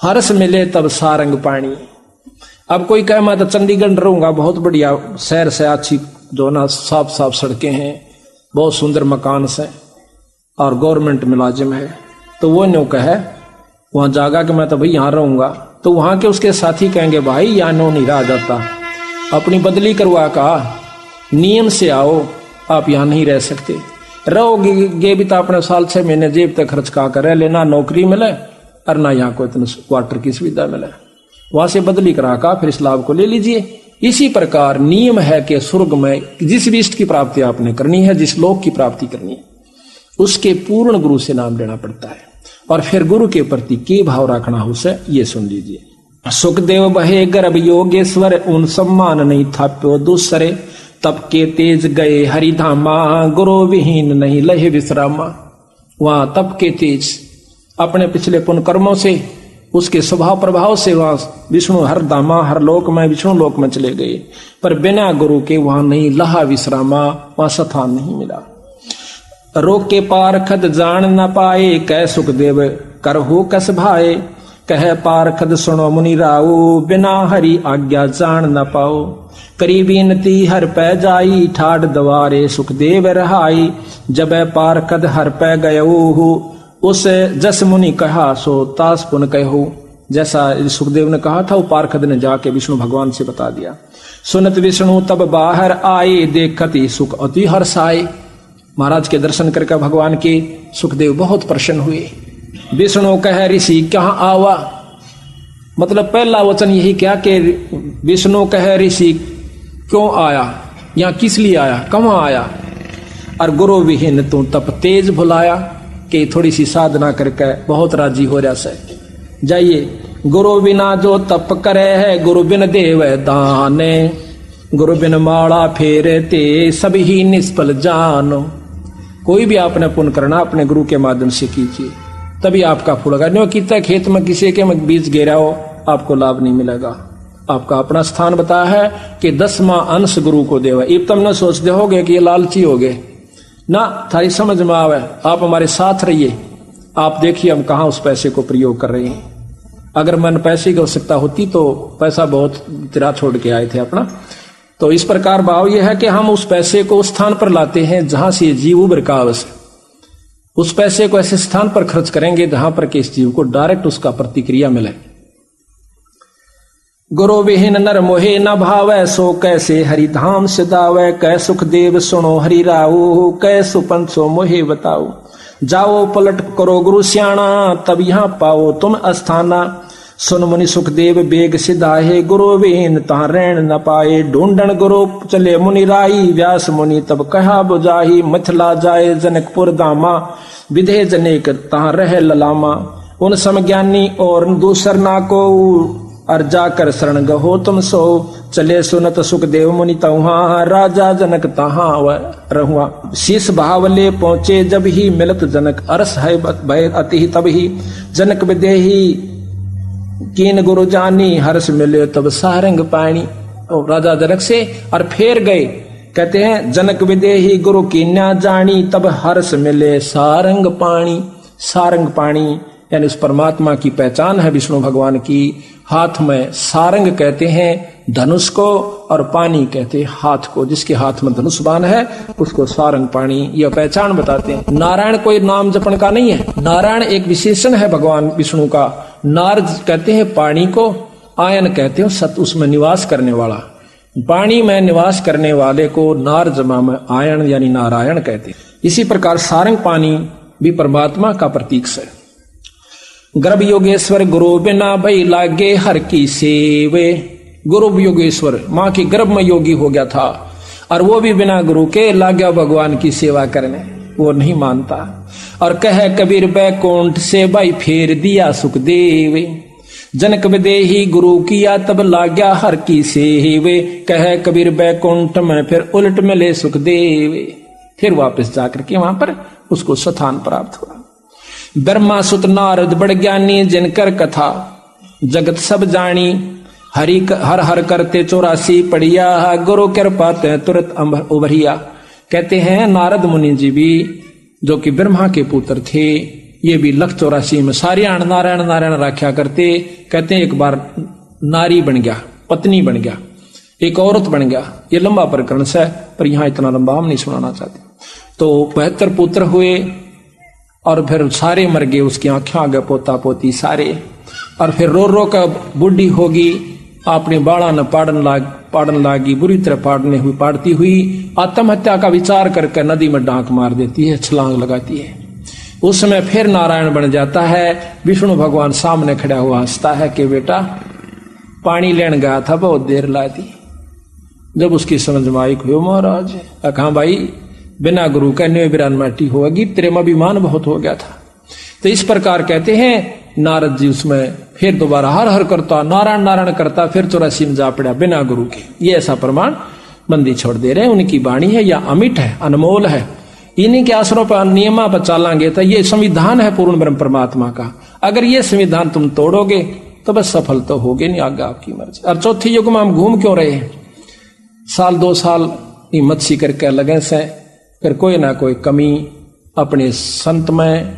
हर्ष मिले तब सारंग पानी। अब कोई कहे मैं तो चंडीगढ़ रहूंगा, बहुत बढ़िया शहर से, अच्छी जो ना साफ साफ सड़कें हैं, बहुत सुंदर मकान से, और गवर्नमेंट मुलाजिम है, तो वो न्यू कहे वहां जागा कि मैं तो भाई यहां रहूंगा, तो वहां के उसके साथी कहेंगे भाई यहां नो नहीं रहा जाता, अपनी बदली करवा का नियम से आओ, आप यहां नहीं रह सकते। रहोगे भी तो अपने साल 6 महीने जेब तक खर्च का कर लेना, नौकरी मिले और ना यहाँ को इतने क्वार्टर की सुविधा मिले, वहां से बदली करा का फिर इस लाभ को ले लीजिए। इसी प्रकार नियम है कि स्वर्ग में जिस भी इष्ट की प्राप्ति आपने करनी है, जिस लोक की प्राप्ति करनी है, उसके पूर्ण गुरु से नाम लेना पड़ता है, और फिर गुरु के प्रति के भाव रखना हो से ये सुन लीजिए। सुखदेव बहे गर्भ योगेश्वर, उन सम्मान नहीं थाप्यो दूसरे, तब के तेज गए हरिधामा, गुरु विहीन नहीं लहे विश्रामा। वहां तप के तेज अपने पिछले पुण्य कर्मों से, उसके स्वभाव प्रभाव से वहां विष्णु हर धामा, हर लोक में विष्णु लोक में चले गए, पर बिना गुरु के वहां नहीं लहा विश्रामा, वहां स्थान नहीं मिला। रोके पारखद जान न पाए, कह सुखदेव कर हो कस भाए। कह पारखद सुनो मुनि राओ, बिना हरि आज्ञा जान न पाओ। करी बीनती हर पै जाई, ठाड दवारे सुखदेव रहाई। जब पारखद हर पै गयो, उस जस मुनि कहा सो तास पुन कहो। जैसा सुखदेव ने कहा था वो पारखद ने जाके विष्णु भगवान से बता दिया। सुनत विष्णु तब बाहर आए, देखत ही सुख अति हर्षाए। महाराज के दर्शन करके भगवान के सुखदेव बहुत प्रसन्न हुए। विष्णु कह ऋषि कहाँ आवा, मतलब पहला वचन यही क्या कि विष्णु कह ऋषि क्यों आया, यहाँ किस लिए आया, कहाँ आया। और गुरु विहीन तू तप तेज भुलाया, कि थोड़ी सी साधना करके बहुत राजी हो रहा से। जाइए गुरु बिना जो तप करे है, गुरु बिन देव दाने। गुरु बिन माला फेरते सभी ही निष्फल जानो। कोई भी आपने पुण्य करना अपने गुरु के माध्यम से कीजिए, तभी आपका फूल होगा। न्यों कितना खेत में किसी के में बीज गिरा हो, आपको लाभ नहीं मिलेगा। आपका अपना स्थान बताया है कि 10वां अंश गुरु को देवा। अब तुम न सोचते होगे कि ये लालची हो गए ना, थारी समझ में आवे। आप हमारे साथ रहिए, आप देखिए हम कहाँ उस पैसे को प्रयोग कर रहे हैं। अगर मन पैसे की आवश्यकता होती तो पैसा बहुत तिरा छोड़ के आए थे अपना। तो इस प्रकार भाव यह है कि हम उस पैसे को उस स्थान पर लाते हैं जहां से जीव उभर का आवश्यक। उस पैसे को ऐसे स्थान पर खर्च करेंगे जहां पर कि इस जीव को डायरेक्ट उसका प्रतिक्रिया मिले। गुरु विहीन नर मोहे न भावै, सो कैसे हरिधाम सिदावै। कै सुखदेव सुनो हरि राऊ, कै सुपंसो मोहे बताओ। जाओ पलट करो गुरु स्याणा, तब यहाँ पाओ तुम अस्थाना। सुन मुनि सुखदेव बेग सिधाहे, गुरु विहीन तहाँ रहन न पाए। ढूंढन गुरु चले मुनि राई, व्यास मुनि तब कहा बुझाही। मथला जाए जनकपुर दामा, विधे जनेक तहाँ रह ललामा। उन समज्ञानी और दूसर ना को, और जाकर शरण गहो तुम सो। चले सुनत सुखदेव मुनि तहाँ, राजा जनक तहाँ रहुआ। शीस भावले पहुंचे जब ही, मिलत जनक अरस है भय अति तब ही। जनक विदेही कीन गुरु जानी, हर्ष मिले तब सारंग पानी। और राजा जनक से और फेर गए, कहते हैं जनक विदेही गुरु कीन्या जानी, तब हर्ष मिले सारंग पानी। सारंग पानी यानी उस परमात्मा की पहचान है विष्णु भगवान की। हाथ में सारंग कहते हैं धनुष को, और पानी कहते हैं हाथ को। जिसके हाथ में धनुष बाण है उसको सारंग पानी, यह पहचान बताते हैं। नारायण कोई नाम जपन का नहीं है, नारायण एक विशेषण है भगवान विष्णु का। नार कहते हैं पानी को, आयन कहते हैं सत उसमें निवास करने वाला। पानी में निवास करने वाले को नार जमा में आयन यानी नारायण कहते हैं। इसी प्रकार सारंग पानी भी परमात्मा का प्रतीक है। गर्भ योगेश्वर गुरु बिना भई लागे हर की सेवे। गुरु योगेश्वर माँ के गर्भ में योगी हो गया था, और वो भी बिना गुरु के लागा भगवान की सेवा करने, वो नहीं मानता। और कह कबीर बैकुंठ से भाई फेर दिया सुखदेव। जनक विदेही गुरु किया तब लाग्या हर की सेवे। कह कबीर बैकुंठ में फिर उलट मिले सुखदेव। फिर वापस जाकर के वहां पर उसको स्थान प्राप्त हुआ। ब्रह्मा सुत नारद बड़ ज्ञानी, जिनकर कथा जगत सब जानी। हरि हर हर करते 84 पढ़िया, गुरु कृपा ते तुरंत उभरिया। कहते हैं नारद मुनि जी भी जो कि ब्रह्मा के पुत्र थे, ये भी लख 84 में सारियाण नारायण नारायण राख्या करते। कहते हैं एक बार नारी बन गया, पत्नी बन गया, एक औरत बन गया। ये लंबा प्रकरण है, पर यहाँ इतना लंबा हम नहीं सुनाना चाहते। तो 72 पुत्र हुए, और फिर सारे मर गए, उसकी आंखें आ गए, पोता पोती सारे। और फिर रो रो कर बुढ़ी होगी, अपने बाड़ा न पाड़न लागी, बुरी तरह पाड़ती हुई आत्महत्या का विचार करके नदी में डांक मार देती है, छलांग लगाती है। उस समय फिर नारायण बन जाता है। विष्णु भगवान सामने खड़ा हुआ हंसता है कि बेटा पानी लेने गया था, बहुत देर ला दी। जब उसकी समझ में आई हुई महाराज, कहा भाई बिना गुरु का न्यो बिरान माटी होगी, तेरे में अभिमान बहुत हो गया था। तो इस प्रकार कहते हैं नारद जी उसमें फिर दोबारा हर हर करता, नारायण नारायण करता, फिर 84 में जा पड़ा बिना गुरु के। ये ऐसा प्रमाण बंदी छोड़ दे रहे हैं। उनकी वाणी है या अमिट है, अनमोल है। इन्हीं के आसरों पर नियमा पर चालांगे तो ये संविधान है पूर्ण ब्रह्म परमात्मा का। अगर ये संविधान तुम तोड़ोगे तो बस सफल तो होगे नहीं, आगे आपकी मर्जी। और चौथे युग में हम घूम क्यों रहे हैं? साल 2 साल मत्सी करके लगे से, फिर कोई ना कोई कमी अपने संत में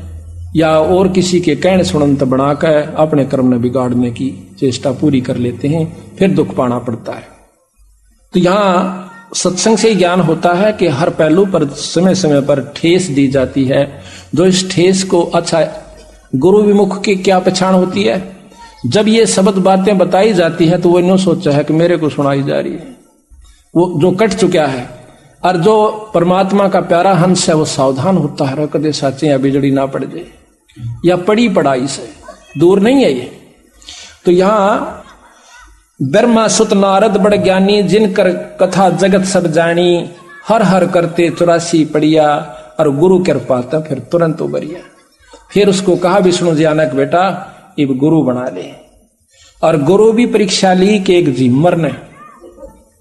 या और किसी के कहने सुनंत बनाकर अपने कर्म में बिगाड़ने की चेष्टा पूरी कर लेते हैं, फिर दुख पाना पड़ता है। तो यहाँ सत्संग से ज्ञान होता है कि हर पहलू पर समय समय पर ठेस दी जाती है। जो इस ठेस को अच्छा गुरु विमुख की क्या पहचान होती है, जब ये शब्द बातें बताई जाती है तो वो यूं सोचा है कि मेरे को सुनाई जा रही है, वो जो कट चुका है। और जो परमात्मा का प्यारा हंस है वो सावधान होता है, कदे साचे या बिजड़ी ना पड़ जाए, या पड़ी पढ़ाई से दूर नहीं है ये। तो यहां ब्रह्मा सुत नारद बड़ ज्ञानी, जिनकर कथा जगत सब जानी, हर हर करते 84 पड़िया, और गुरु कृपा था फिर तुरंत उबरिया। फिर उसको कहा विष्णु जी आनक बेटा इब गुरु बना ले। और गुरु भी परीक्षा ली कि एक झिम्मर ने,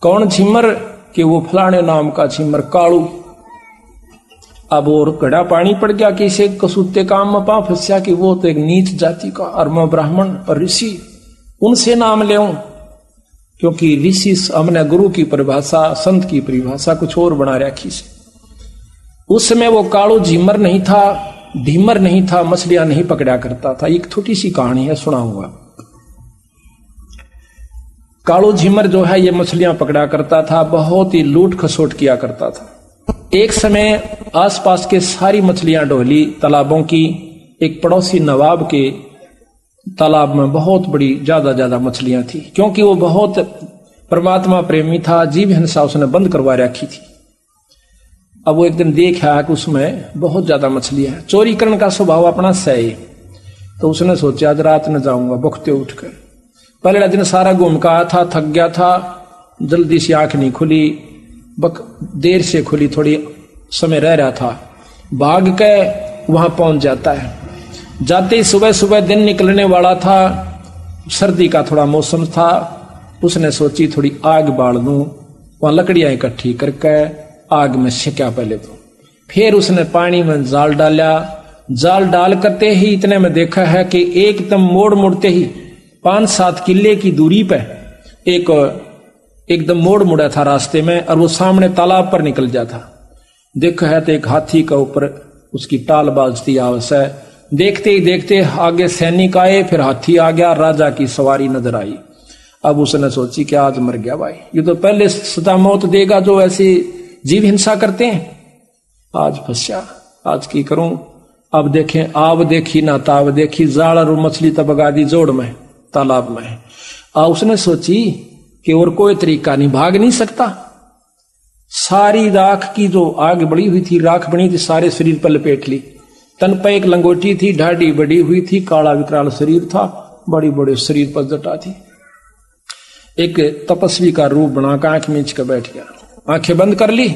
कौन झिम्मर, कि वो फलाने नाम का झिम्मर कालू। अब और घड़ा पानी पड़ गया कि इसे कसूते काम में पा फंसा कि वो तो एक नीच जाति का, और मैं ब्राह्मण और ऋषि, उनसे नाम ले, क्योंकि ऋषि हमने गुरु की परिभाषा संत की परिभाषा कुछ और बना रखी से। उस समय वो कालू झिम्मर नहीं था, ढीमर नहीं था, मछलियां नहीं पकड़ा करता था। एक छोटी सी कहानी है, सुनाऊंगा। कालू झिम्मर जो है ये मछलियां पकड़ा करता था, बहुत ही लूट खसोट किया करता था। एक समय आसपास के सारी मछलियां ढोली तालाबों की, एक पड़ोसी नवाब के तालाब में बहुत बड़ी ज्यादा मछलियां थी, क्योंकि वो बहुत परमात्मा प्रेमी था, जीव हिंसा उसने बंद करवा रखी थी। अब वो एक दिन देखा कि उसमें बहुत ज्यादा मछलियां हैं, चोरी करने का स्वभाव अपना सही, तो उसने सोचा आज रात में जाऊंगा बखते उठकर। पहले दिन सारा घूम का आया था, थक गया था, जल्दी से आंख नहीं खुली, देर से खुली, थोड़ी समय रह रहा था, भाग के वहां पहुंच जाता है। जाते ही सुबह सुबह दिन निकलने वाला था, सर्दी का थोड़ा मौसम था, उसने सोची थोड़ी आग बाल दूं, वहां लकड़ियां इकट्ठी करके आग में सेका पहले तो। फिर उसने पानी में जाल डाला, जाल डाल करते ही इतने में देखा है कि एकदम मोड़ मुड़ते ही 5-7 किले की दूरी पे एक एकदम मोड़ मुड़ा था रास्ते में, और वो सामने तालाब पर निकल जाता। देखा है तो एक हाथी का ऊपर उसकी टाल बाजती आवाज है। देखते ही देखते आगे सैनिक आए, फिर हाथी आ गया, राजा की सवारी नजर आई। अब उसने सोची कि आज मर गया भाई, ये तो पहले सदा मौत देगा जो ऐसे जीव हिंसा करते हैं, आज फंसा, आज की करूं। अब देखें, आव देखी ना ताव देखी, जाल और मछली तबगा दी जोड़ में तालाब में। उसने सोची कि और कोई तरीका नहीं, भाग नहीं सकता। सारी राख की जो आग बड़ी हुई थी, राख बनी थी, सारे शरीर पर लपेट ली। तन पर एक लंगोटी थी, ढाडी बड़ी हुई थी, काला विकराल शरीर था, बड़ी बड़े शरीर पर जटा थी। एक तपस्वी का रूप बनाकर आंख मींच कर बैठ गया, आंखें बंद कर ली।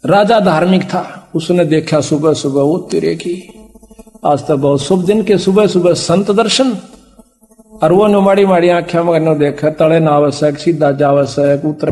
राजा धार्मिक था, उसने देखा सुबह सुबह वो तेरे की, आज तो बहुत शुभ दिन के सुबह सुबह संत दर्शन। और वो माड़ी माड़ी आंखें मगर देखा, तड़े ना आवश्यक, सीधा जावश्यक, उत्तर